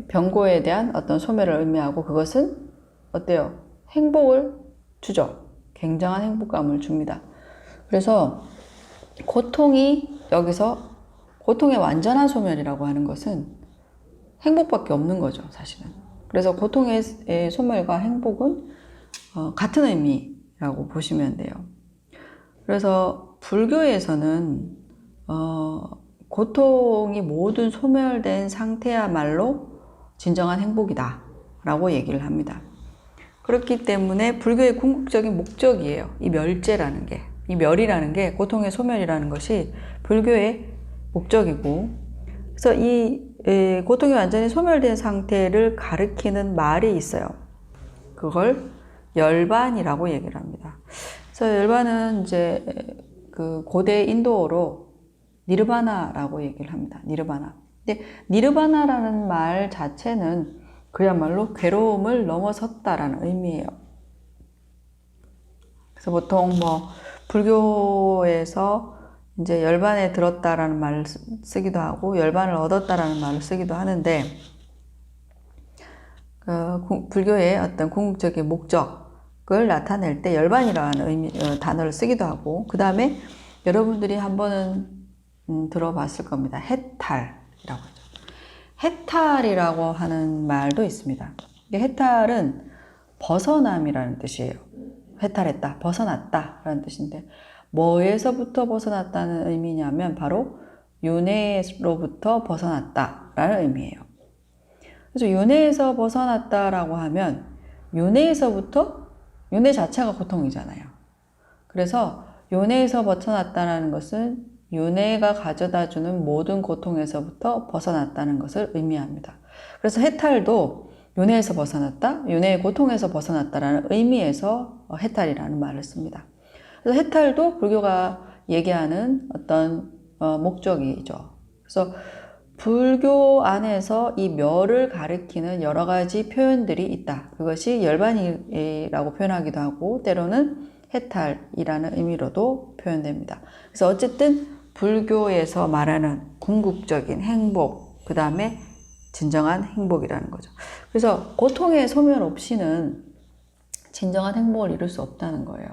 병고에 대한 어떤 소멸을 의미하고 그것은 어때요? 행복을 주죠. 굉장한 행복감을 줍니다. 그래서 여기서 고통의 완전한 소멸이라고 하는 것은 행복밖에 없는 거죠, 사실은. 그래서 고통의 소멸과 행복은 같은 의미라고 보시면 돼요. 그래서 불교에서는 고통이 모든 소멸된 상태야말로 진정한 행복이다 라고 얘기를 합니다. 그렇기 때문에 불교의 궁극적인 목적이에요. 이 멸제라는 게, 이 멸이라는 게, 고통의 소멸이라는 것이 불교의 목적이고, 그래서 이 고통이 완전히 소멸된 상태를 가리키는 말이 있어요. 그걸 열반이라고 얘기를 합니다. 그래서 열반은 이제 그 고대 인도어로 니르바나라고 얘기를 합니다. 니르바나. 근데 니르바나라는 말 자체는 그야말로 괴로움을 넘어섰다라는 의미예요. 그래서 보통 불교에서 이제 열반에 들었다라는 말을 쓰기도 하고 열반을 얻었다라는 말을 쓰기도 하는데 불교의 어떤 궁극적인 목적을 나타낼 때 열반이라는 단어를 쓰기도 하고 그 다음에 여러분들이 한 번은 들어봤을 겁니다. 해탈이라고 하죠. 해탈이라고 하는 말도 있습니다. 해탈은 벗어남이라는 뜻이에요. 해탈했다, 벗어났다 라는 뜻인데 뭐에서부터 벗어났다는 의미냐면 바로 윤회로부터 벗어났다라는 의미예요. 그래서 윤회에서 벗어났다라고 하면 윤회 자체가 고통이잖아요. 그래서 윤회에서 벗어났다는 것은 윤회가 가져다주는 모든 고통에서부터 벗어났다는 것을 의미합니다. 그래서 해탈도 윤회에서 벗어났다, 윤회의 고통에서 벗어났다라는 의미에서 해탈이라는 말을 씁니다. 그래서 해탈도 불교가 얘기하는 어떤 목적이죠. 그래서 불교 안에서 이 멸을 가리키는 여러 가지 표현들이 있다. 그것이 열반이라고 표현하기도 하고 때로는 해탈이라는 의미로도 표현됩니다. 그래서 어쨌든 불교에서 말하는 궁극적인 행복, 그 다음에 진정한 행복이라는 거죠. 그래서 고통의 소멸 없이는 진정한 행복을 이룰 수 없다는 거예요.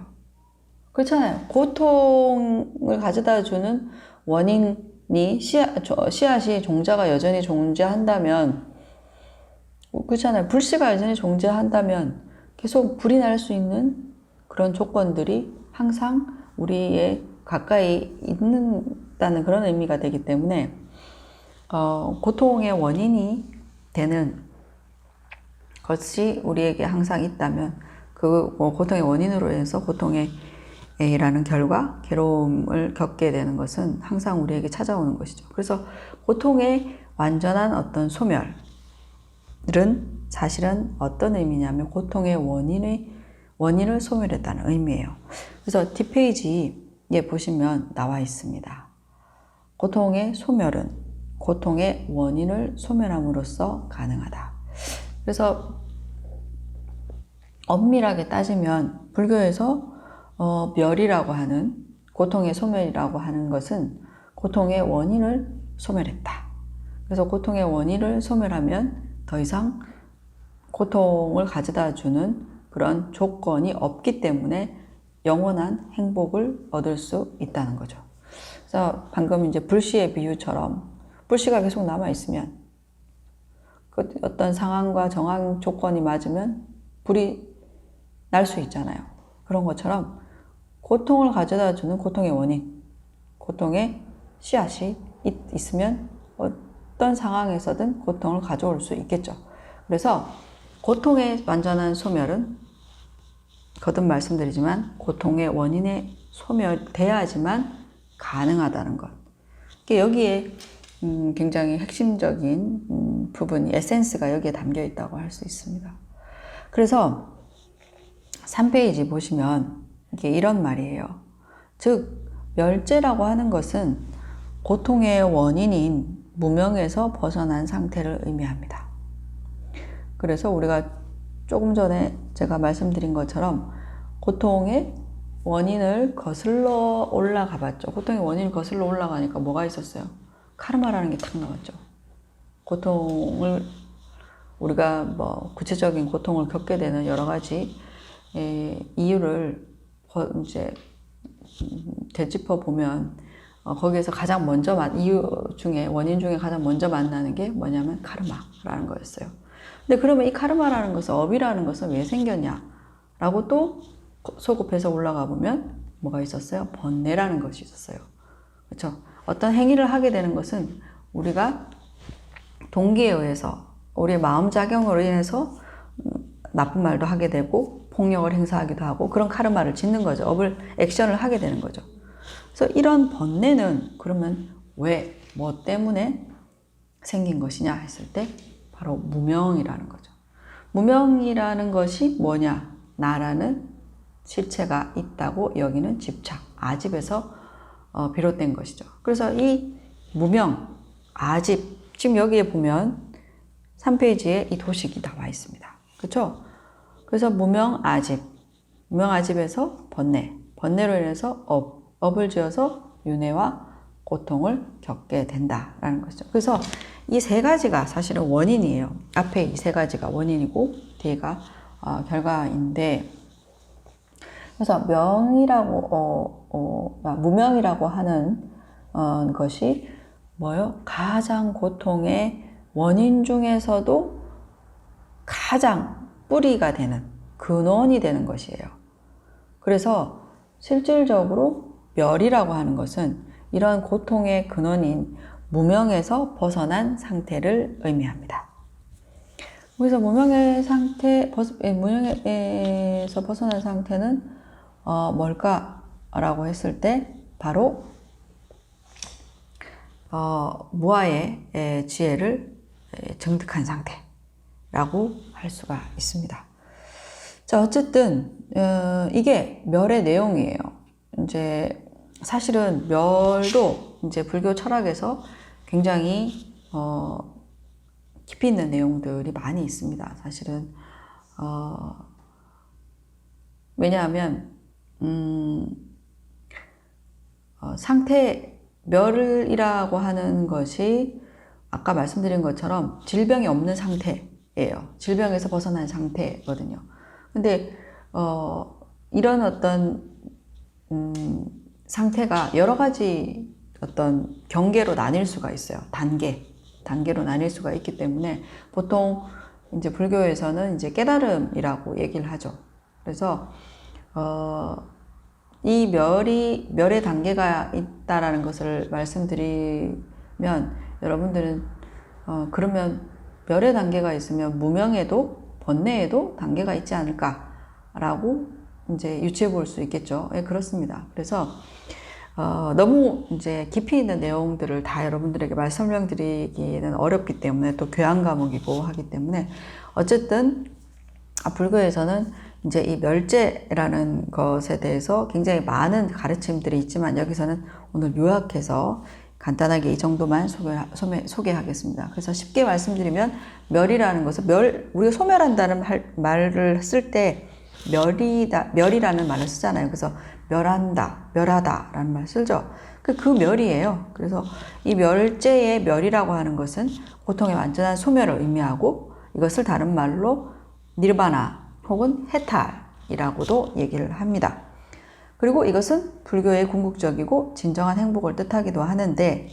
그렇잖아요. 고통을 가져다 주는 원인이 씨앗이 종자가 여전히 존재한다면 그렇잖아요. 불씨가 여전히 존재한다면 계속 불이 날 수 있는 그런 조건들이 항상 우리의 가까이 있는다는 그런 의미가 되기 때문에 고통의 원인이 되는 것이 우리에게 항상 있다면 그 고통의 원인으로 해서 고통의 라는 결과, 괴로움을 겪게 되는 것은 항상 우리에게 찾아오는 것이죠. 그래서 고통의 완전한 어떤 소멸은 사실은 어떤 의미냐면 고통의 원인을 소멸했다는 의미예요. 그래서 뒷페이지에 보시면 나와 있습니다. 고통의 소멸은 고통의 원인을 소멸함으로써 가능하다. 그래서 엄밀하게 따지면 불교에서 멸이라고 하는 고통의 소멸이라고 하는 것은 고통의 원인을 소멸했다. 그래서 고통의 원인을 소멸하면 더 이상 고통을 가져다 주는 그런 조건이 없기 때문에 영원한 행복을 얻을 수 있다는 거죠. 그래서 방금 이제 불씨의 비유처럼 불씨가 계속 남아 있으면 그 어떤 상황과 정황 조건이 맞으면 불이 날 수 있잖아요. 그런 것처럼 고통을 가져다 주는 고통의 원인, 고통의 씨앗이 있으면 어떤 상황에서든 고통을 가져올 수 있겠죠. 그래서 고통의 완전한 소멸은 거듭 말씀드리지만 고통의 원인의 소멸돼야지만 가능하다는 것. 여기에 굉장히 핵심적인 부분이, 에센스가 여기에 담겨 있다고 할 수 있습니다. 그래서 3페이지 보시면 이게 이런 말이에요. 즉 멸죄라고 하는 것은 고통의 원인인 무명에서 벗어난 상태를 의미합니다. 그래서 우리가 조금 전에 제가 말씀드린 것처럼 고통의 원인을 거슬러 올라가 봤죠. 고통의 원인을 거슬러 올라가니까 뭐가 있었어요? 카르마라는 게 탁 나왔죠. 고통을, 우리가 뭐 구체적인 고통을 겪게 되는 여러 가지 이유를 이제 되짚어 보면 거기에서 가장 먼저 원인 중에 가장 먼저 만나는 게 뭐냐면 카르마라는 거였어요. 근데 그러면 이 카르마라는 것은, 업이라는 것은 왜 생겼냐라고 또 소급해서 올라가 보면 뭐가 있었어요? 번뇌라는 것이 있었어요. 그렇죠? 어떤 행위를 하게 되는 것은 우리가 동기에 의해서, 우리의 마음작용으로 인해서 나쁜 말도 하게 되고 폭력을 행사하기도 하고 그런 카르마를 짓는 거죠. 액션을 하게 되는 거죠. 그래서 이런 번뇌는 그러면 왜, 뭐 때문에 생긴 것이냐 했을 때 바로 무명이라는 거죠. 무명이라는 것이 뭐냐? 나라는 실체가 있다고 여기는 집착, 아집에서 비롯된 것이죠. 그래서 이 무명, 아집, 지금 여기에 보면 3페이지에 이 도식이 나와 있습니다. 그렇죠? 그래서 무명, 아집, 무명, 아집에서 번뇌, 번뇌로 인해서 업을 지어서 윤회와 고통을 겪게 된다라는 것이죠. 그래서 이 세 가지가 사실은 원인이에요. 앞에 이 세 가지가 원인이고 뒤가 결과인데, 그래서 무명이라고 하는 것이 뭐요? 가장 고통의 원인 중에서도 가장 뿌리가 되는, 근원이 되는 것이에요. 그래서 실질적으로 멸이라고 하는 것은 이러한 고통의 근원인 무명에서 벗어난 상태를 의미합니다. 그래서 무명에서 벗어난 상태는 뭘까라고 했을 때 바로 무아의 지혜를 정득한 상태라고 할 수가 있습니다. 자, 어쨌든 이게 멸의 내용이에요. 이제 사실은 멸도 이제 불교 철학에서 굉장히 깊이 있는 내용들이 많이 있습니다. 사실은 왜냐하면 멸이라고 하는 것이 아까 말씀드린 것처럼 질병이 없는 상태예요. 질병에서 벗어난 상태거든요. 근데 이런 어떤 상태가 여러 가지 어떤 경계로 나뉠 수가 있어요. 단계로 나뉠 수가 있기 때문에 보통 이제 불교에서는 이제 깨달음이라고 얘기를 하죠. 그래서 이 멸의 단계가 있다라는 것을 말씀드리면 여러분들은 그러면 멸의 단계가 있으면 무명에도 번뇌에도 단계가 있지 않을까라고 이제 유추해 볼 수 있겠죠. 예, 그렇습니다. 그래서 너무 이제 깊이 있는 내용들을 다 여러분들에게 설명드리기는 어렵기 때문에, 또 교양 과목이고 하기 때문에, 어쨌든 불교에서는 이제 이 멸죄라는 것에 대해서 굉장히 많은 가르침들이 있지만 여기서는 오늘 요약해서 간단하게 이 정도만 소개하겠습니다. 그래서 쉽게 말씀드리면 멸이라는 것은 우리가 소멸한다는 말을 쓸 때 멸이라는 말을 쓰잖아요. 그래서 멸하다라는 말 쓰죠. 그 멸이에요. 그래서 이 멸죄의 멸이라고 하는 것은 고통의 완전한 소멸을 의미하고, 이것을 다른 말로 니르바나 혹은 해탈이라고도 얘기를 합니다. 그리고 이것은 불교의 궁극적이고 진정한 행복을 뜻하기도 하는데,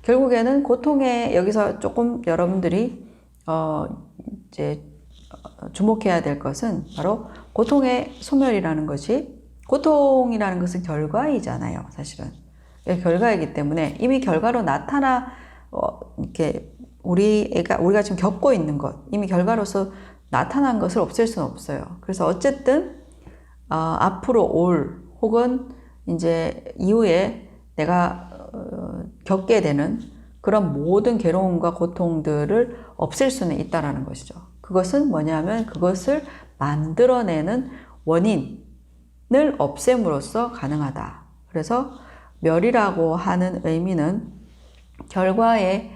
결국에는 여기서 조금 여러분들이 이제 주목해야 될 것은 바로 고통의 소멸이라는 것이 고통이라는 것은 결과이잖아요, 사실은. 결과이기 때문에 이미 결과로 이렇게 우리가 지금 겪고 있는 것, 이미 결과로서 나타난 것을 없앨 수는 없어요. 그래서 어쨌든, 앞으로 혹은 이제 이후에 내가 겪게 되는 그런 모든 괴로움과 고통들을 없앨 수는 있다라는 것이죠. 그것은 뭐냐면 그것을 만들어내는 원인을 없앰으로써 가능하다. 그래서 멸이라고 하는 의미는 결과의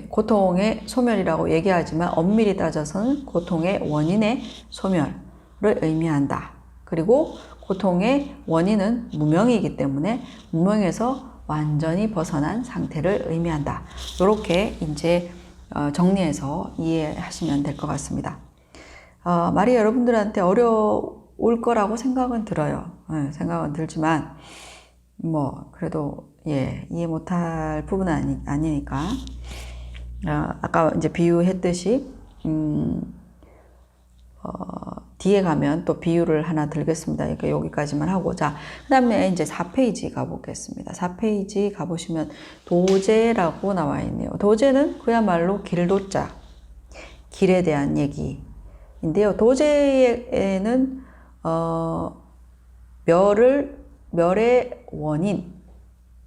고통의 소멸이라고 얘기하지만 엄밀히 따져서는 고통의 원인의 소멸을 의미한다. 그리고 고통의 원인은 무명이기 때문에 무명에서 완전히 벗어난 상태를 의미한다. 이렇게 이제 정리해서 이해하시면 될 것 같습니다. 말이 여러분들한테 어려울 거라고 생각은 들어요. 생각은 들지만 그래도 이해 못할 부분은 아니니까. 아까 이제 비유했듯이 뒤에 가면 또 비유를 하나 들겠습니다. 그러니까 여기까지만 하고. 자, 그 다음에 이제 4페이지 가보겠습니다. 4페이지 가보시면 도제라고 나와 있네요. 도제는 그야말로 길도자, 길에 대한 얘기인데요. 도제에는, 멸의 원인.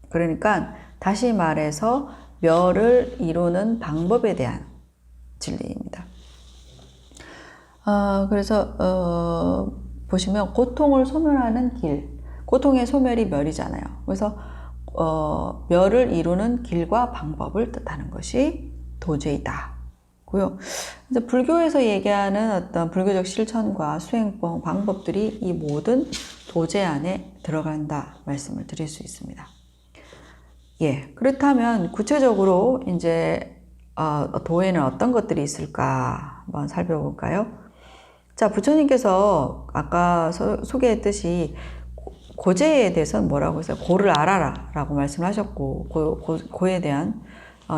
그러니까 다시 말해서 멸을 이루는 방법에 대한 진리입니다. 그래서 보시면 고통을 소멸하는 길, 고통의 소멸이 멸이잖아요. 그래서 멸을 이루는 길과 방법을 뜻하는 것이 도제이다. 고요. 이제 불교에서 얘기하는 어떤 불교적 실천과 수행법 방법들이 이 모든 도제 안에 들어간다 말씀을 드릴 수 있습니다. 그렇다면 구체적으로 이제 도에는 어떤 것들이 있을까 한번 살펴볼까요? 자, 부처님께서 아까 소개했듯이 고제에 대해서는 뭐라고 했어요? 고를 알아라 라고 말씀하셨고, 고에 대한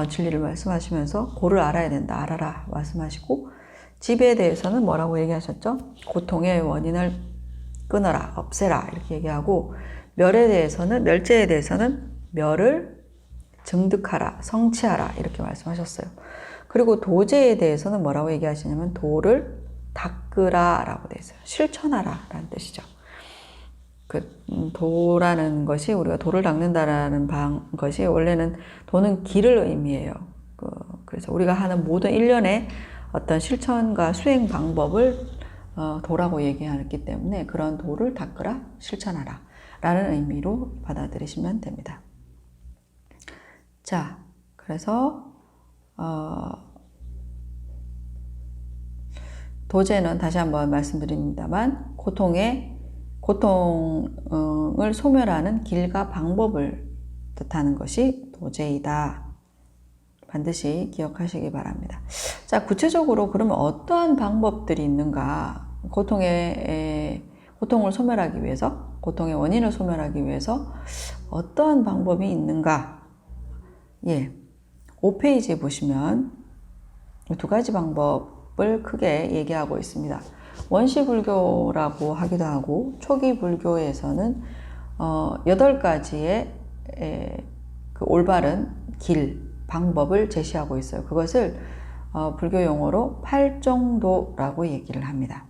진리를 말씀하시면서 고를 알아야 된다, 알아라 말씀하시고, 집에 대해서는 뭐라고 얘기하셨죠? 고통의 원인을 끊어라, 없애라 이렇게 얘기하고, 멸제에 대해서는 멸을 증득하라, 성취하라 이렇게 말씀하셨어요. 그리고 도제에 대해서는 뭐라고 얘기하시냐면 도를 닦으라 라고 되어 있어요. 실천하라 라는 뜻이죠. 도라는 것이 우리가 도를 닦는다라는 것이 원래는 도는 길을 의미해요. 그래서 우리가 하는 모든 일련의 어떤 실천과 수행 방법을 도라고 얘기하기 때문에 그런 도를 닦으라, 실천하라 라는 의미로 받아들이시면 됩니다. 자, 그래서 도제는 다시 한번 말씀드립니다만 고통을 소멸하는 길과 방법을 뜻하는 것이 도제이다. 반드시 기억하시기 바랍니다. 자, 구체적으로 그러면 어떠한 방법들이 있는가? 고통을 소멸하기 위해서, 고통의 원인을 소멸하기 위해서 어떠한 방법이 있는가? 5페이지에 보시면 두 가지 방법을 크게 얘기하고 있습니다. 원시불교라고 하기도 하고 초기 불교에서는 8가지의 그 올바른 길, 방법을 제시하고 있어요. 그것을 불교 용어로 팔정도라고 얘기를 합니다.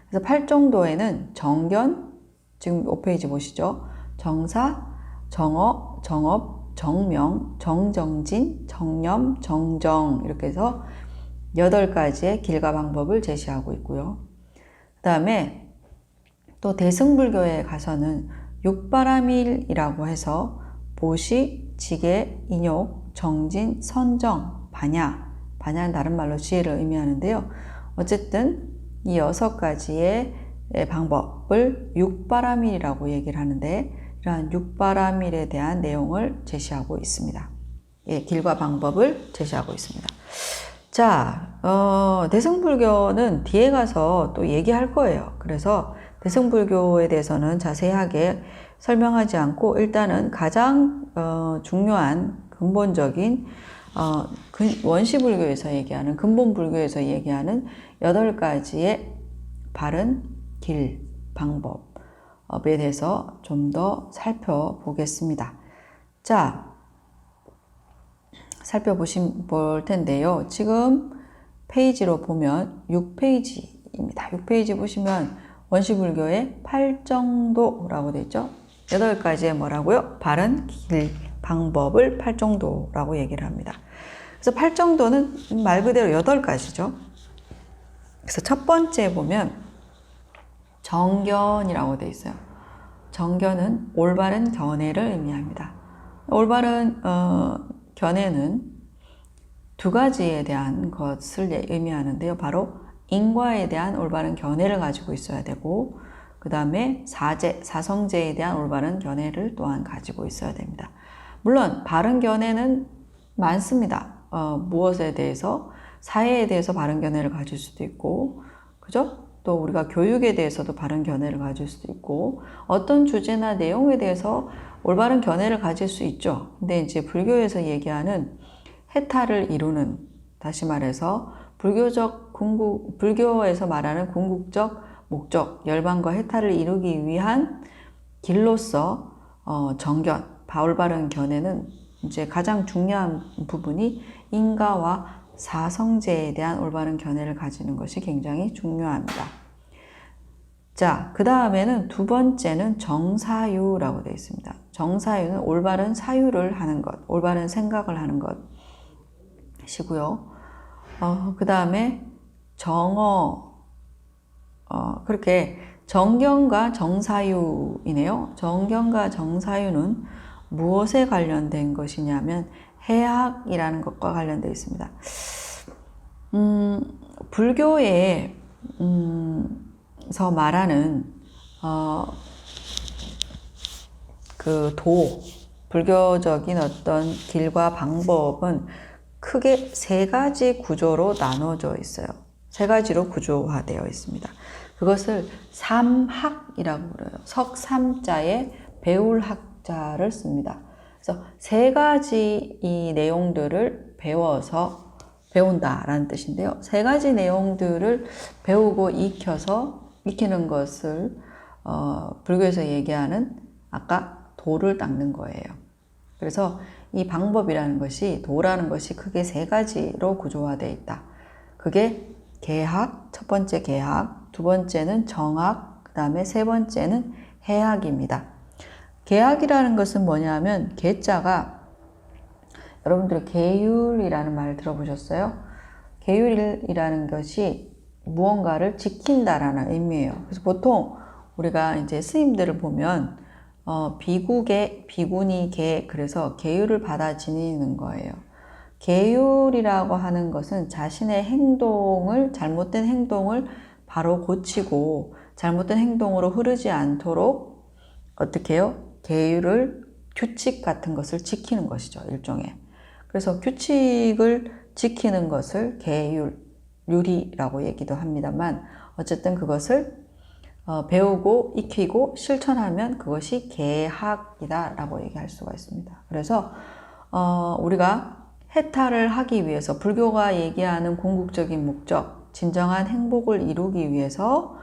그래서 팔정도에는 정견, 지금 5페이지 보시죠. 정사, 정어, 정업, 정명, 정정진, 정념, 정정 이렇게 해서 8가지의 길과 방법을 제시하고 있고요. 그 다음에 또 대승불교에 가서는 육바라밀이라고 해서 보시, 지계, 인욕, 정진, 선정, 반야는 다른 말로 지혜를 의미하는데요. 어쨌든 이 6가지의 방법을 육바라밀이라고 얘기를 하는데 이러한 육바라밀에 대한 내용을 제시하고 있습니다. 길과 방법을 제시하고 있습니다. 자, 대승불교는 뒤에 가서 또 얘기할 거예요. 그래서 대승불교에 대해서는 자세하게 설명하지 않고 일단은 가장 중요한 근본적인 원시불교에서 얘기하는 근본불교에서 얘기하는 8가지의 바른 길, 방법 대해서 좀 더 살펴보겠습니다. 자, 볼 텐데요. 지금 페이지로 보면 6페이지입니다. 6페이지 보시면 원시불교의 8정도라고 되어 있죠. 8가지의 뭐라고요? 바른 길, 방법을 8정도라고 얘기를 합니다. 그래서 8정도는 말 그대로 8가지죠. 그래서 첫 번째 보면 정견이라고 되어 있어요. 정견은 올바른 견해를 의미합니다. 올바른 견해는 두 가지에 대한 것을 의미하는데요. 바로 인과에 대한 올바른 견해를 가지고 있어야 되고, 그 다음에 사성제에 대한 올바른 견해를 또한 가지고 있어야 됩니다. 물론 바른 견해는 많습니다. 무엇에 대해서, 사회에 대해서 바른 견해를 가질 수도 있고, 그죠? 또 우리가 교육에 대해서도 바른 견해를 가질 수도 있고, 어떤 주제나 내용에 대해서 올바른 견해를 가질 수 있죠. 근데 이제 불교에서 얘기하는 해탈을 이루는, 다시 말해서 불교에서 말하는 궁극적 목적, 열반과 해탈을 이루기 위한 길로서 정견, 올바른 견해는 이제 가장 중요한 부분이 인가와 사성제에 대한 올바른 견해를 가지는 것이 굉장히 중요합니다. 자, 그 다음에는 두 번째는 정사유라고 되어 있습니다. 정사유는 올바른 사유를 하는 것, 올바른 생각을 하는 것이고요. 그 다음에 정어, 그렇게 정견과 정사유이네요. 정견과 정사유는 무엇에 관련된 것이냐면 해학이라는 것과 관련되어 있습니다. 불교에 서 말하는 불교적인 어떤 길과 방법은 크게 세 가지 구조로 나눠져 있어요. 세 가지로 구조화되어 있습니다. 그것을 삼학이라고 불러요. 석삼자에 배울 학자를 씁니다. 그래서 세 가지 이 내용들을 배운다라는 뜻인데요. 세 가지 내용들을 배우고 익히는 것을 불교에서 얘기하는 아까 도를 닦는 거예요. 그래서 이 방법이라는 것이, 도라는 것이 크게 세 가지로 구조화되어 있다. 그게 계학, 첫 번째 계학, 두 번째는 정학, 그 다음에 세 번째는 해학입니다. 계학이라는 것은 뭐냐면 계자가, 여러분들 계율이라는 말 들어보셨어요? 계율이라는 것이 무언가를 지킨다라는 의미예요. 그래서 보통 우리가 이제 스님들을 보면 비구계, 비구니계, 그래서 계율을 받아 지니는 거예요. 계율이라고 하는 것은 자신의 잘못된 행동을 바로 고치고 잘못된 행동으로 흐르지 않도록 어떻게 해요? 계율을, 규칙 같은 것을 지키는 것이죠, 일종의. 그래서 규칙을 지키는 것을 계율이라고 얘기도 합니다만, 어쨌든 그것을 배우고 익히고 실천하면 그것이 계학이다라고 얘기할 수가 있습니다. 그래서 우리가 해탈을 하기 위해서, 불교가 얘기하는 궁극적인 목적, 진정한 행복을 이루기 위해서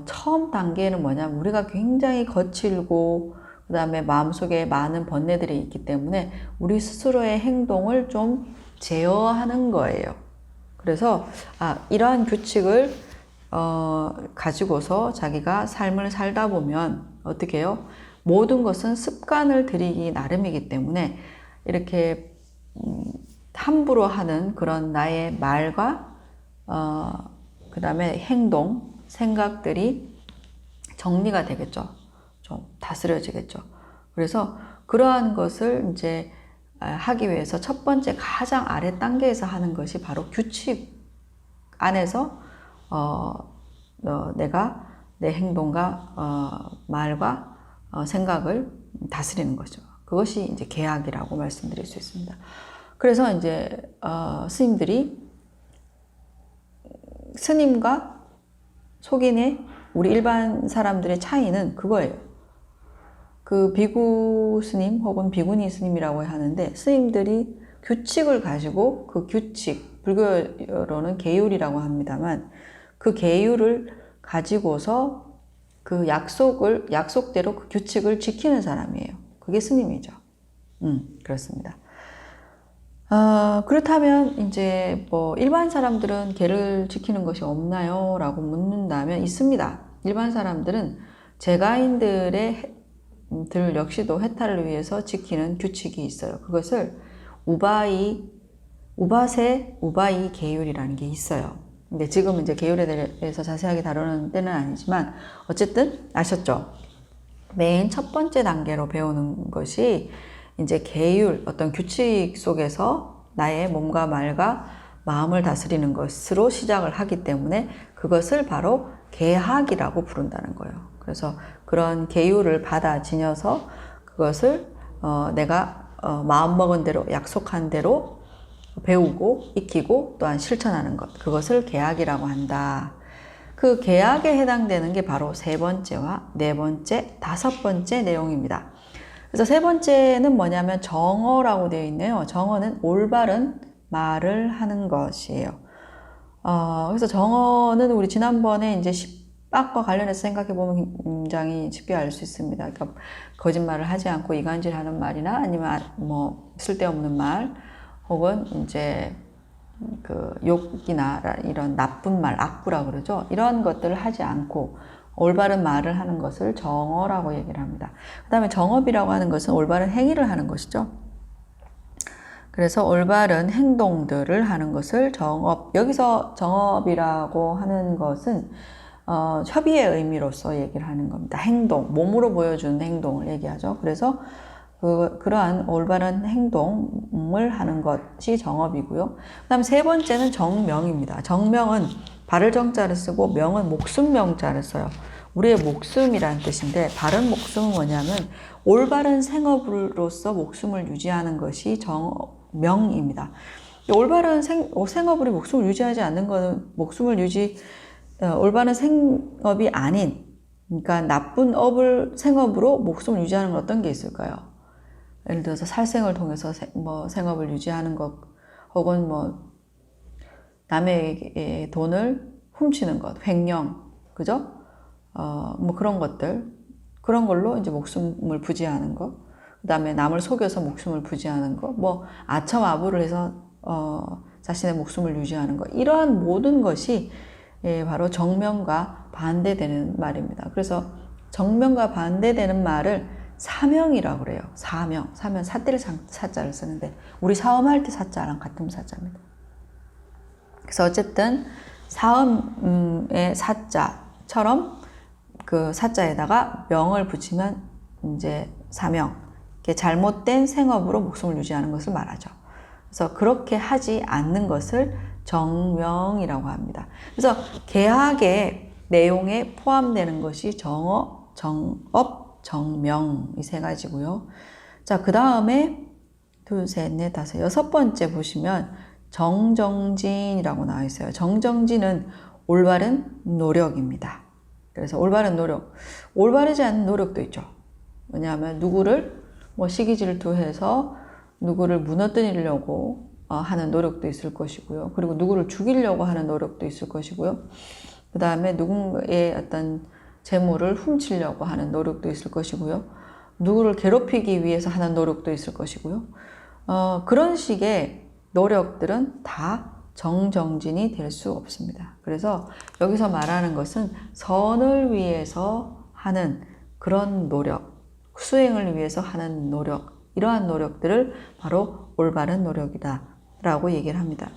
처음 단계는 뭐냐면, 우리가 굉장히 거칠고 그 다음에 마음속에 많은 번뇌들이 있기 때문에 우리 스스로의 행동을 좀 제어하는 거예요. 그래서 이러한 규칙을 가지고서 자기가 삶을 살다 보면 어떻게 해요? 모든 것은 습관을 들이기 나름이기 때문에 이렇게 함부로 하는 그런 나의 말과 그 다음에 행동, 생각들이 정리가 되겠죠. 좀 다스려지겠죠. 그래서 그러한 것을 이제 하기 위해서 첫 번째 가장 아래 단계에서 하는 것이 바로 규칙 안에서 내가 내 행동과 말과 생각을 다스리는 거죠. 그것이 이제 계학이라고 말씀드릴 수 있습니다. 그래서 이제 스님과 속인의 우리 일반 사람들의 차이는 그거예요. 그 비구 스님 혹은 비구니 스님이라고 하는데, 스님들이 규칙을 가지고 그 규칙, 불교로는 계율이라고 합니다만, 그 계율을 가지고서 그 약속대로 그 규칙을 지키는 사람이에요. 그게 스님이죠. 그렇습니다. 그렇다면 이제 뭐 일반 사람들은 계를 지키는 것이 없나요? 라고 묻는다면 있습니다. 일반 사람들은 제가인들 역시도 해탈을 위해서 지키는 규칙이 있어요. 그것을 우바이 계율이라는 게 있어요. 근데 지금 이제 계율에 대해서 자세하게 다루는 때는 아니지만 어쨌든 아셨죠? 맨 첫 번째 단계로 배우는 것이 이제 계율, 어떤 규칙 속에서 나의 몸과 말과 마음을 다스리는 것으로 시작을 하기 때문에 그것을 바로 계학이라고 부른다는 거예요. 그래서 그런 계율을 받아 지녀서 그것을 내가 마음먹은 대로 약속한 대로 배우고 익히고 또한 실천하는 것, 그것을 계학이라고 한다. 그 계학에 해당되는 게 바로 세 번째와 네 번째, 다섯 번째 내용입니다. 그래서 세 번째는 뭐냐면 정어라고 되어 있네요. 정어는 올바른 말을 하는 것이에요. 그래서 정어는 우리 지난번에 이제 십박과 관련해서 생각해보면 굉장히 쉽게 알 수 있습니다. 그러니까 거짓말을 하지 않고 이간질하는 말이나 아니면 뭐 쓸데없는 말, 혹은 이제 그 욕이나 이런 나쁜 말, 악구라 그러죠. 이런 것들을 하지 않고 올바른 말을 하는 것을 정어라고 얘기를 합니다. 그 다음에 정업이라고 하는 것은 올바른 행위를 하는 것이죠. 그래서 올바른 행동들을 하는 것을 정업, 여기서 정업이라고 하는 것은 협의의 의미로서 얘기를 하는 겁니다. 행동, 몸으로 보여주는 행동을 얘기하죠. 그래서 그러한 올바른 행동을 하는 것이 정업이고요. 그 다음 세 번째는 정명입니다. 정명은 바를 정자를 쓰고 명은 목숨 명자를 써요. 우리의 목숨이라는 뜻인데 바른 목숨은 뭐냐면 올바른 생업으로서 목숨을 유지하는 것이 정명입니다. 올바른 생업으로 목숨을 유지하지 않는 것은 올바른 생업이 아닌, 그러니까 나쁜 생업으로 목숨을 유지하는 건 어떤 게 있을까요? 예를 들어서 살생을 통해서 생업을 유지하는 것, 혹은 뭐 남의 돈을 훔치는 것, 횡령, 그죠? 뭐 그런 것들, 그런 걸로 이제 목숨을 부지하는 것, 그 다음에 남을 속여서 목숨을 부지하는 것, 뭐 아첨아부를 해서 자신의 목숨을 유지하는 것, 이러한 모든 것이 바로 정명과 반대되는 말입니다. 그래서 정명과 반대되는 말을 사명이라고 그래요. 사명, 사때를 사자를 쓰는데 우리 사음할 때 사자랑 같은 사자입니다. 그래서 어쨌든 사음의 사자처럼 그 사자에다가 명을 붙이면 이제 사명, 잘못된 생업으로 목숨을 유지하는 것을 말하죠. 그래서 그렇게 하지 않는 것을 정명이라고 합니다. 그래서 계학의 내용에 포함되는 것이 정업, 정명, 이 세 가지고요. 자, 그 다음에 둘, 셋, 넷, 다섯, 여섯 번째 보시면 정정진이라고 나와 있어요. 정정진은 올바른 노력입니다. 그래서 올바른 노력, 올바르지 않은 노력도 있죠. 왜냐하면 누구를 시기 질투해서 누구를 무너뜨리려고 하는 노력도 있을 것이고요. 그리고 누구를 죽이려고 하는 노력도 있을 것이고요. 그 다음에 누군가의 어떤 재물을 훔치려고 하는 노력도 있을 것이고요. 누구를 괴롭히기 위해서 하는 노력도 있을 것이고요. 그런 식의 노력들은 다 정정진이 될 수 없습니다. 그래서 여기서 말하는 것은 선을 위해서 하는 그런 노력, 수행을 위해서 하는 노력, 이러한 노력들을 바로 올바른 노력이다 라고 얘기를 합니다.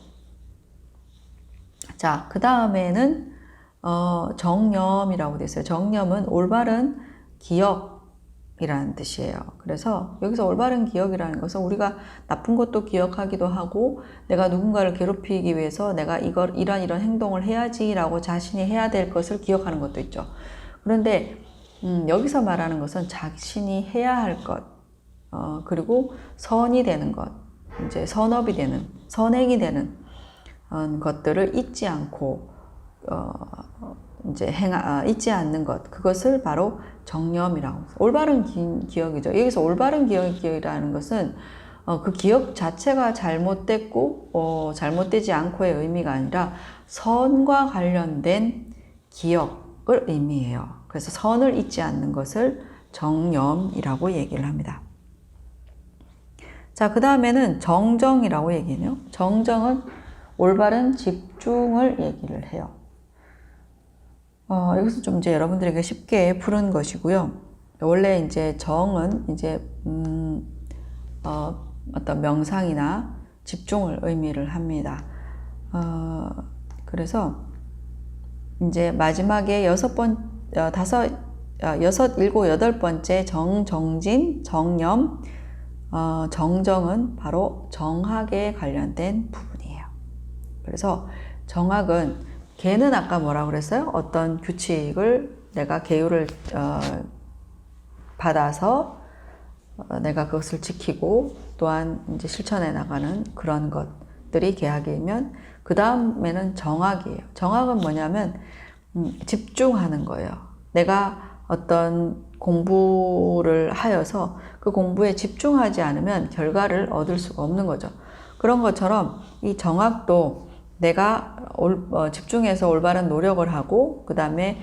자, 그 다음에는 정념이라고 되어 있어요. 정념은 올바른 기억이라는 뜻이에요. 그래서 여기서 올바른 기억이라는 것은 우리가 나쁜 것도 기억하기도 하고, 내가 누군가를 괴롭히기 위해서 내가 이런 행동을 해야지라고 자신이 해야 될 것을 기억하는 것도 있죠. 그런데 여기서 말하는 것은 자신이 해야 할 것, 그리고 선이 되는 것, 이제 선업이 되는, 선행이 되는 것들을 잊지 않고 이제 잊지 않는 것, 그것을 바로 정념이라고 해요. 올바른 기억이죠. 여기서 올바른 기억이라는 것은 그 기억 자체가 잘못됐고 잘못되지 않고의 의미가 아니라 선과 관련된 기억을 의미해요. 그래서 선을 잇지 않는 것을 정념이라고 얘기를 합니다. 자, 그 다음에는 정정이라고 얘기해요. 정정은 올바른 집중을 얘기를 해요. 이것은 좀 이제 여러분들에게 쉽게 푸는 것이고요. 원래 이제 정은 이제 어떤 명상이나 집중을 의미를 합니다. 그래서 이제 마지막에 여섯, 일곱, 여덟 번째 정진, 정념, 정정은 바로 정학에 관련된 부분이에요. 그래서 정학은 개는 아까 뭐라고 그랬어요? 어떤 규칙을 내가 계율을 받아서 내가 그것을 지키고 또한 이제 실천해 나가는 그런 것들이 계학이면 그 다음에는 정학이에요. 정학은 뭐냐면 집중하는 거예요. 내가 어떤 공부를 하여서 그 공부에 집중하지 않으면 결과를 얻을 수가 없는 거죠. 그런 것처럼 이 정학도 내가 집중해서 올바른 노력을 하고 그 다음에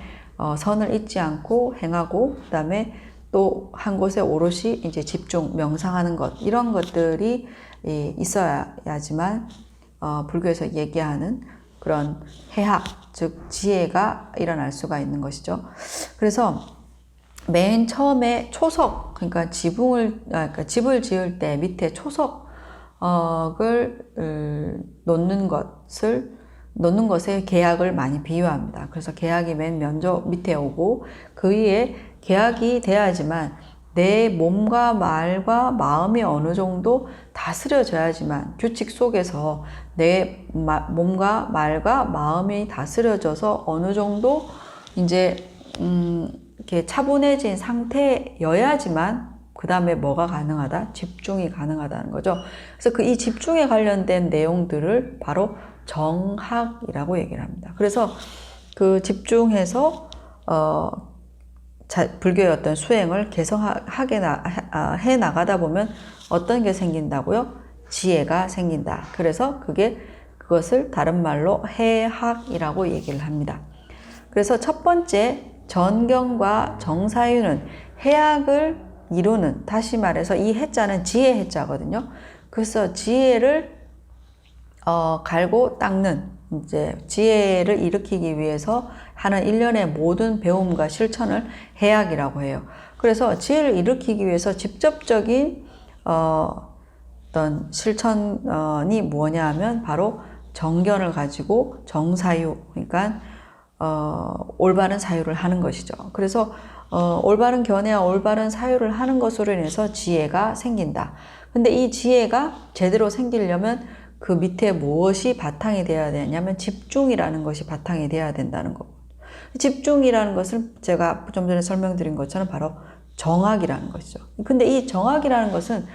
선을 잇지 않고 행하고 그 다음에 또 한 곳에 오롯이 이제 집중, 명상하는 것 이런 것들이 있어야지만 불교에서 얘기하는 그런 해학, 즉 지혜가 일어날 수가 있는 것이죠. 그래서 맨 처음에 초석, 그러니까 집을 지을 때 밑에 초석을 놓는 것에 계약을 많이 비유합니다. 그래서 계약이 맨 먼저 밑에 오고 그 위에 계약이 돼야지만 내 몸과 말과 마음이 어느 정도 다스려져야지만 규칙 속에서 내 몸과 말과 마음이 다스려져서 어느 정도 이제 이렇게 차분해진 상태여야지만 그 다음에 뭐가 가능하다? 집중이 가능하다는 거죠. 그래서 이 집중에 관련된 내용들을 바로 정학이라고 얘기를 합니다. 그래서 그 집중해서 불교의 어떤 수행을 해 나가다 보면 어떤 게 생긴다고요? 지혜가 생긴다. 그래서 그것을 다른 말로 해학이라고 얘기를 합니다. 그래서 첫 번째 전경과 정사유는 해학을 이루는, 다시 말해서 이 해자는 지혜 해자거든요. 그래서 지혜를 갈고 닦는, 이제 지혜를 일으키기 위해서 하는 일련의 모든 배움과 실천을 해학이라고 해요. 그래서 지혜를 일으키기 위해서 직접적인 어떤 실천이 뭐냐 하면 바로 정견을 가지고 정사유, 그러니까 올바른 사유를 하는 것이죠. 그래서 올바른 견해와 올바른 사유를 하는 것으로 인해서 지혜가 생긴다. 근데 이 지혜가 제대로 생기려면 그 밑에 무엇이 바탕이 되어야 되냐면 집중이라는 것이 바탕이 되어야 된다는 거. 집중이라는 것을 제가 좀 전에 설명드린 것처럼 바로 정학이라는 것이죠. 근데 이 정학이라는 것은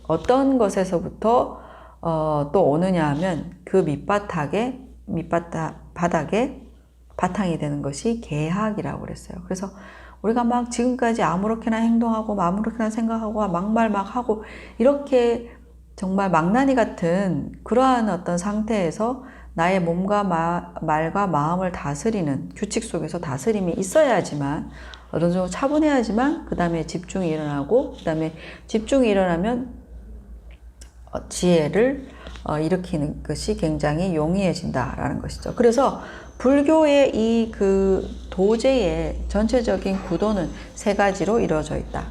어떤 것에서부터 또 오느냐 하면 그 밑바닥에 바탕이 되는 것이 계학이라고 그랬어요. 그래서 우리가 막 지금까지 아무렇게나 행동하고 아무렇게나 생각하고 막말 막 하고 이렇게 정말 망나니 같은 그러한 어떤 상태에서 나의 몸과 말과 마음을 다스리는 규칙 속에서 다스림이 있어야지만 어느 정도 차분해야지만 그 다음에 집중이 일어나고 그 다음에 집중이 일어나면 지혜를 일으키는 것이 굉장히 용이해진다라는 것이죠. 그래서 불교의 이 그 도제의 전체적인 구도는 세 가지로 이루어져 있다.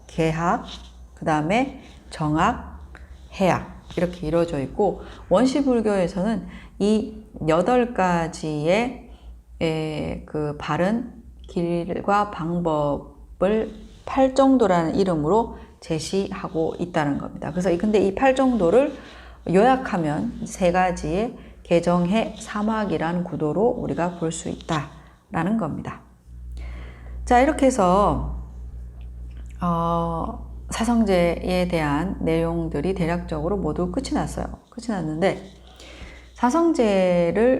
계학, 그 다음에 정학, 해학 이렇게 이루어져 있고 원시불교에서는 이 8가지의 그 바른 길과 방법을 팔정도라는 이름으로 제시하고 있다는 겁니다. 그래서 근데 이 팔정도를 요약하면 세 가지의 개정해 사막이라는 구도로 우리가 볼 수 있다라는 겁니다. 자, 이렇게 해서 사성제에 대한 내용들이 대략적으로 모두 끝이 났어요. 끝이 났는데 사성제가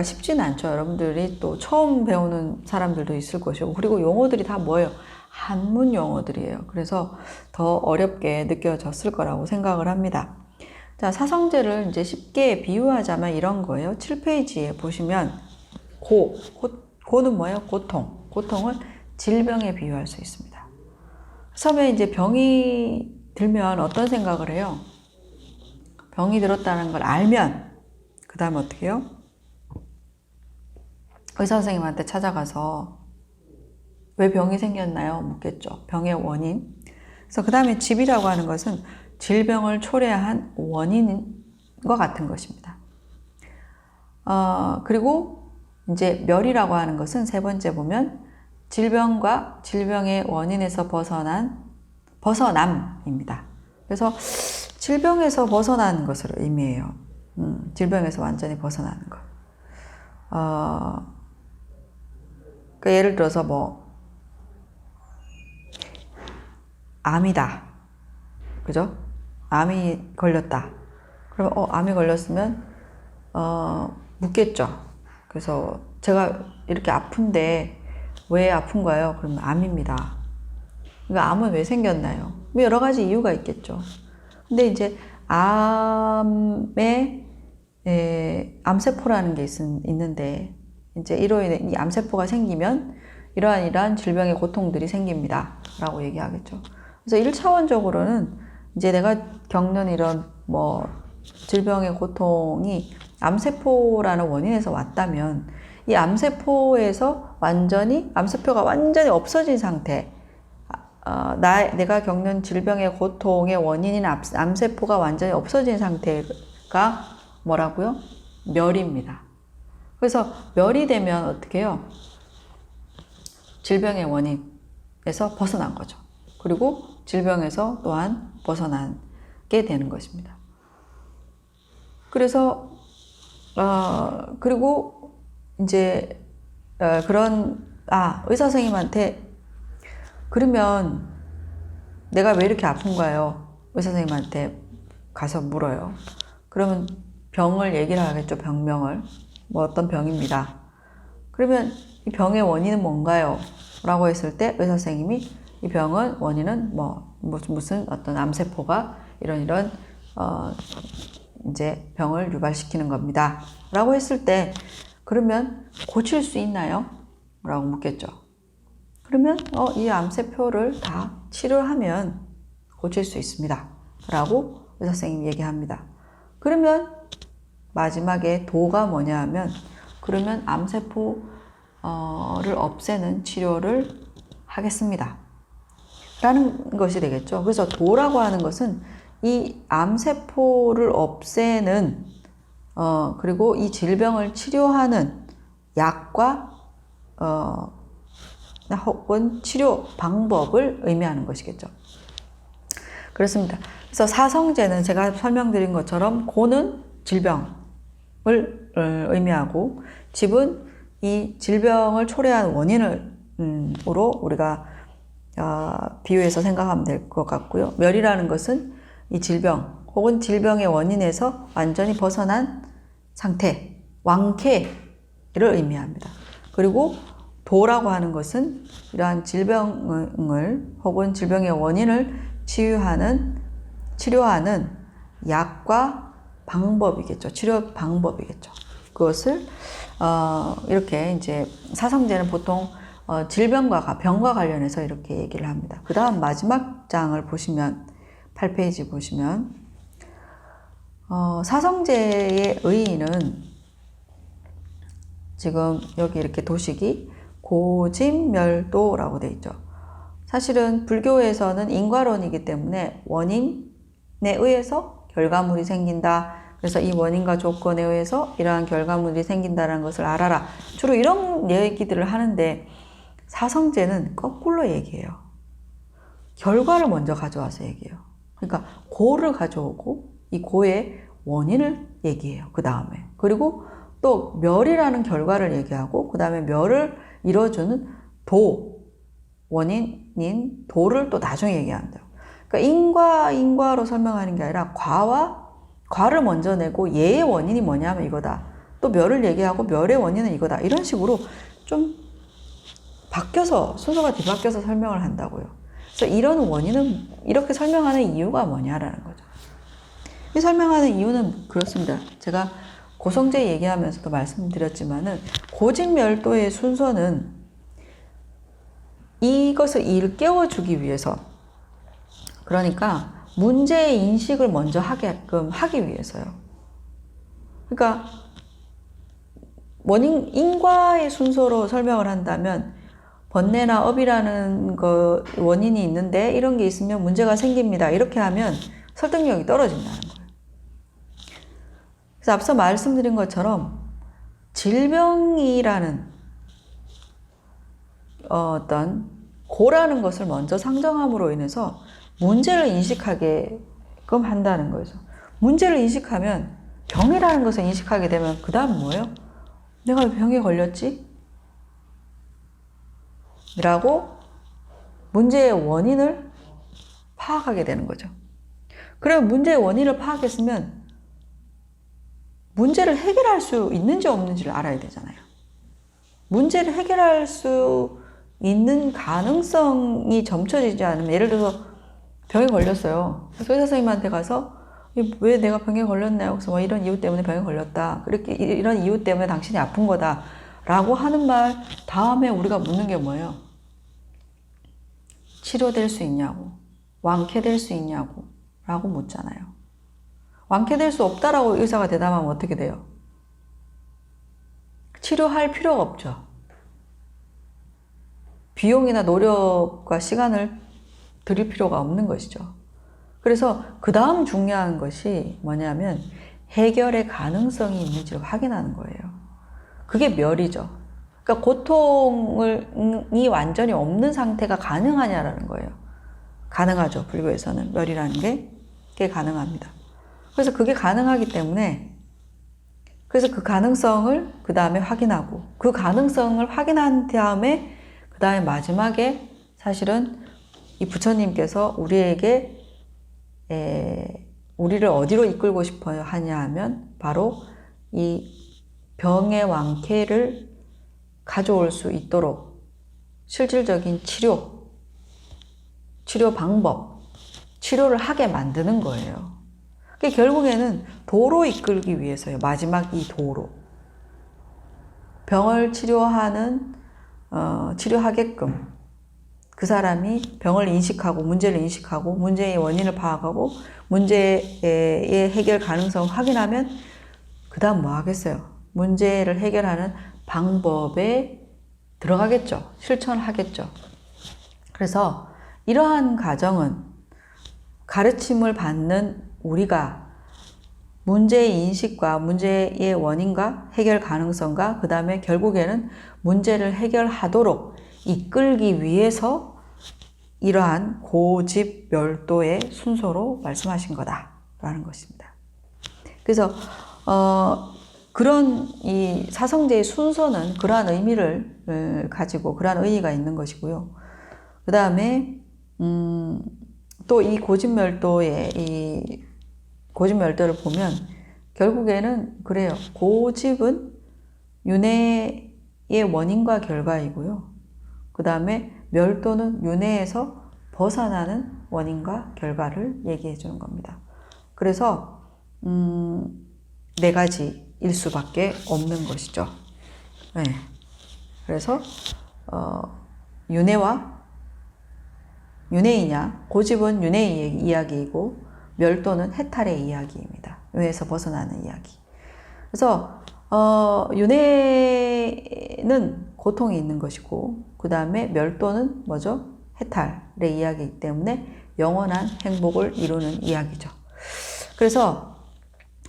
쉽지는 않죠. 여러분들이 또 처음 배우는 사람들도 있을 것이고 그리고 용어들이 다 뭐예요? 한문 용어들이에요. 그래서 더 어렵게 느껴졌을 거라고 생각을 합니다. 자, 사성제를 이제 쉽게 비유하자면 이런 거예요. 7페이지에 보시면 고는 뭐예요? 고통. 고통은 질병에 비유할 수 있습니다. 처음에 이제 병이 들면 어떤 생각을 해요? 병이 들었다는 걸 알면 그 다음에 어떻게 해요? 의사 선생님한테 찾아가서 왜 병이 생겼나요? 묻겠죠. 병의 원인. 그래서 그 다음에 집이라고 하는 것은 질병을 초래한 원인과 같은 것입니다. 그리고 이제 멸이라고 하는 것은 세 번째 보면 질병과 질병의 원인에서 벗어남입니다. 그래서 질병에서 벗어나는 것을 의미해요. 질병에서 완전히 벗어나는 것. 그러니까 예를 들어서 뭐 암이다. 그죠? 암이 걸렸다. 그러면 암이 걸렸으면 묻겠죠. 그래서 제가 이렇게 아픈데 왜 아픈가요? 그러면 암입니다. 그러니까 암은 왜 생겼나요? 뭐 여러 가지 이유가 있겠죠. 근데 이제 암에 암세포라는 게 있는데 이제 이로 인해 이 암세포가 생기면 이러한 질병의 고통들이 생깁니다. 라고 얘기하겠죠. 그래서 1차원적으로는 이제 내가 겪는 이런 뭐 질병의 고통이 암세포라는 원인에서 왔다면 이 암세포가 완전히 없어진 상태, 내가 겪는 질병의 고통의 원인인 암세포가 완전히 없어진 상태가 뭐라고요? 멸입니다. 그래서 멸이 되면 어떻게 해요? 질병의 원인에서 벗어난 거죠. 그리고 질병에서 또한 벗어나게 되는 것입니다. 그래서 그리고 이제 의사 선생님한테 그러면 내가 왜 이렇게 아픈가요? 의사 선생님한테 가서 물어요. 그러면 병을 얘기를 하겠죠. 병명을. 뭐 어떤 병입니다. 그러면 이 병의 원인은 뭔가요? 라고 했을 때 의사 선생님이 이 병은 원인은 무슨 어떤 암세포가 이런 이제 병을 유발시키는 겁니다. 라고 했을 때 그러면 고칠 수 있나요? 라고 묻겠죠. 그러면 이 암세포를 다 치료하면 고칠 수 있습니다. 라고 의사 선생님이 얘기합니다. 그러면 마지막에 도가 뭐냐 하면 그러면 암세포를 없애는 치료를 하겠습니다. 라는 것이 되겠죠. 그래서 도라고 하는 것은 이 암세포를 없애는 그리고 이 질병을 치료하는 약과 혹은 치료 방법을 의미하는 것이겠죠. 그렇습니다. 그래서 사성제는 제가 설명드린 것처럼 고는 질병을 의미하고 집은 이 질병을 초래한 원인으로 우리가 비유해서 생각하면 될 것 같고요. 멸이라는 것은 이 질병 혹은 질병의 원인에서 완전히 벗어난 상태, 완쾌를 의미합니다. 그리고 도라고 하는 것은 이러한 질병을 혹은 질병의 원인을 치료하는 약과 방법이겠죠. 치료 방법이겠죠. 그것을 이렇게 이제 사성제는 보통 병과 관련해서 이렇게 얘기를 합니다. 그 다음 마지막 장을 보시면 8페이지 보시면 사성제의 의의는 지금 여기 이렇게 도식이 고짐멸도라고 되어 있죠. 사실은 불교에서는 인과론이기 때문에 원인에 의해서 결과물이 생긴다. 그래서 이 원인과 조건에 의해서 이러한 결과물이 생긴다는 것을 알아라. 주로 이런 얘기들을 하는데 사성제는 거꾸로 얘기해요. 결과를 먼저 가져와서 얘기해요. 그러니까 고를 가져오고 이 고의 원인을 얘기해요. 그 다음에. 그리고 또 멸이라는 결과를 얘기하고 그 다음에 멸을 이뤄주는 원인인 도를 또 나중에 얘기한대요. 그러니까 인과로 설명하는 게 아니라 과를 먼저 내고 예의 원인이 뭐냐면 이거다. 또 멸을 얘기하고 멸의 원인은 이거다. 이런 식으로 좀 순서가 뒤바뀌어서 설명을 한다고요. 그래서 이런 원인은 이렇게 설명하는 이유가 뭐냐라는 거죠. 이 설명하는 이유는 그렇습니다. 제가 고성제 얘기하면서도 말씀드렸지만은 고진멸도의 순서는 이것을 일깨워주기 위해서, 그러니까 문제의 인식을 먼저 하게끔 하기 위해서요. 그러니까 원인, 인과의 순서로 설명을 한다면 번뇌나 업이라는 원인이 있는데 이런 게 있으면 문제가 생깁니다. 이렇게 하면 설득력이 떨어진다는 거예요. 그래서 앞서 말씀드린 것처럼 질병이라는 어떤 고라는 것을 먼저 상정함으로 인해서 문제를 인식하게끔 한다는 거죠. 문제를 인식하면 병이라는 것을 인식하게 되면 그 다음 뭐예요? 내가 왜 병에 걸렸지? 라고 문제의 원인을 파악하게 되는 거죠. 그러면 문제의 원인을 파악했으면 문제를 해결할 수 있는지 없는지를 알아야 되잖아요. 문제를 해결할 수 있는 가능성이 점쳐지지 않으면, 예를 들어서 병에 걸렸어요. 그래서 의사 선생님한테 가서 왜 내가 병에 걸렸나요? 그래서 뭐 이런 이유 때문에 병에 걸렸다. 그렇게 이런 이유 때문에 당신이 아픈 거다. 라고 하는 말 다음에 우리가 묻는 게 뭐예요? 치료될 수 있냐고, 완쾌될 수 있냐고 라고 묻잖아요. 완쾌될 수 없다라고 의사가 대답하면 어떻게 돼요? 치료할 필요가 없죠. 비용이나 노력과 시간을 들일 필요가 없는 것이죠. 그래서 그 다음 중요한 것이 뭐냐면 해결의 가능성이 있는지를 확인하는 거예요. 그게 멸이죠. 그러니까 고통이 완전히 없는 상태가 가능하냐라는 거예요. 가능하죠. 불교에서는 멸이라는 게 가능합니다. 그래서 그게 가능하기 때문에, 그래서 그 가능성을 그 다음에 확인하고, 그 가능성을 확인한 다음에 그 다음에 마지막에 사실은 이 부처님께서 우리에게 우리를 어디로 이끌고 싶어 하냐 하면 바로 이 병의 완쾌를 가져올 수 있도록 실질적인 치료 방법, 치료를 하게 만드는 거예요. 그게 결국에는 도로 이끌기 위해서요. 마지막 이 도로. 병을 치료하게끔 그 사람이 병을 인식하고 문제를 인식하고 문제의 원인을 파악하고 문제의 해결 가능성을 확인하면 그 다음 뭐 하겠어요? 문제를 해결하는 방법에 들어가겠죠. 실천하겠죠. 그래서 이러한 과정은 가르침을 받는 우리가 문제의 인식과 문제의 원인과 해결 가능성과 그 다음에 결국에는 문제를 해결하도록 이끌기 위해서 이러한 고집멸도의 순서로 말씀하신 거다라는 것입니다. 그래서 그런 이 사성제의 순서는 그러한 의미를 가지고 그러한 의의가 있는 것이고요. 그 다음에 또 이 고집멸도를 보면 결국에는 그래요. 고집은 윤회의 원인과 결과이고요. 그 다음에 멸도는 윤회에서 벗어나는 원인과 결과를 얘기해 주는 겁니다. 그래서 네 가지일 수밖에 없는 것이죠. 네. 그래서 윤회이냐, 고집은 윤회의 이야기이고 멸도는 해탈의 이야기입니다. 윤회에서 벗어나는 이야기. 그래서 윤회는 고통이 있는 것이고 그 다음에 멸도는 뭐죠? 해탈의 이야기이기 때문에 영원한 행복을 이루는 이야기죠. 그래서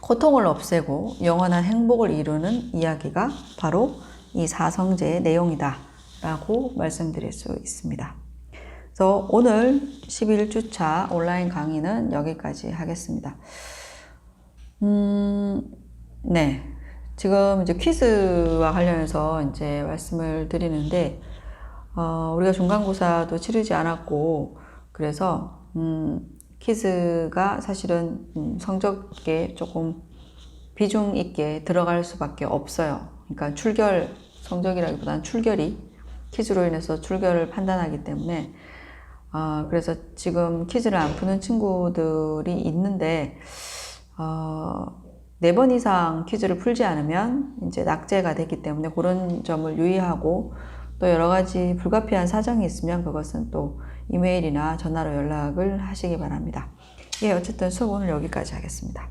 고통을 없애고 영원한 행복을 이루는 이야기가 바로 이 사성제의 내용이다 라고 말씀드릴 수 있습니다. 그래서 오늘 11주차 온라인 강의는 여기까지 하겠습니다. 네. 지금 이제 퀴즈와 관련해서 이제 말씀을 드리는데, 우리가 중간고사도 치르지 않았고, 그래서, 퀴즈가 사실은 성적에 조금 비중 있게 들어갈 수밖에 없어요. 그러니까 출결, 성적이라기보다는 출결이, 퀴즈로 인해서 출결을 판단하기 때문에, 그래서 지금 퀴즈를 안 푸는 친구들이 있는데, 4번 이상 퀴즈를 풀지 않으면 이제 낙제가 되기 때문에 그런 점을 유의하고 또 여러 가지 불가피한 사정이 있으면 그것은 또 이메일이나 전화로 연락을 하시기 바랍니다. 예, 어쨌든 수업 오늘 여기까지 하겠습니다.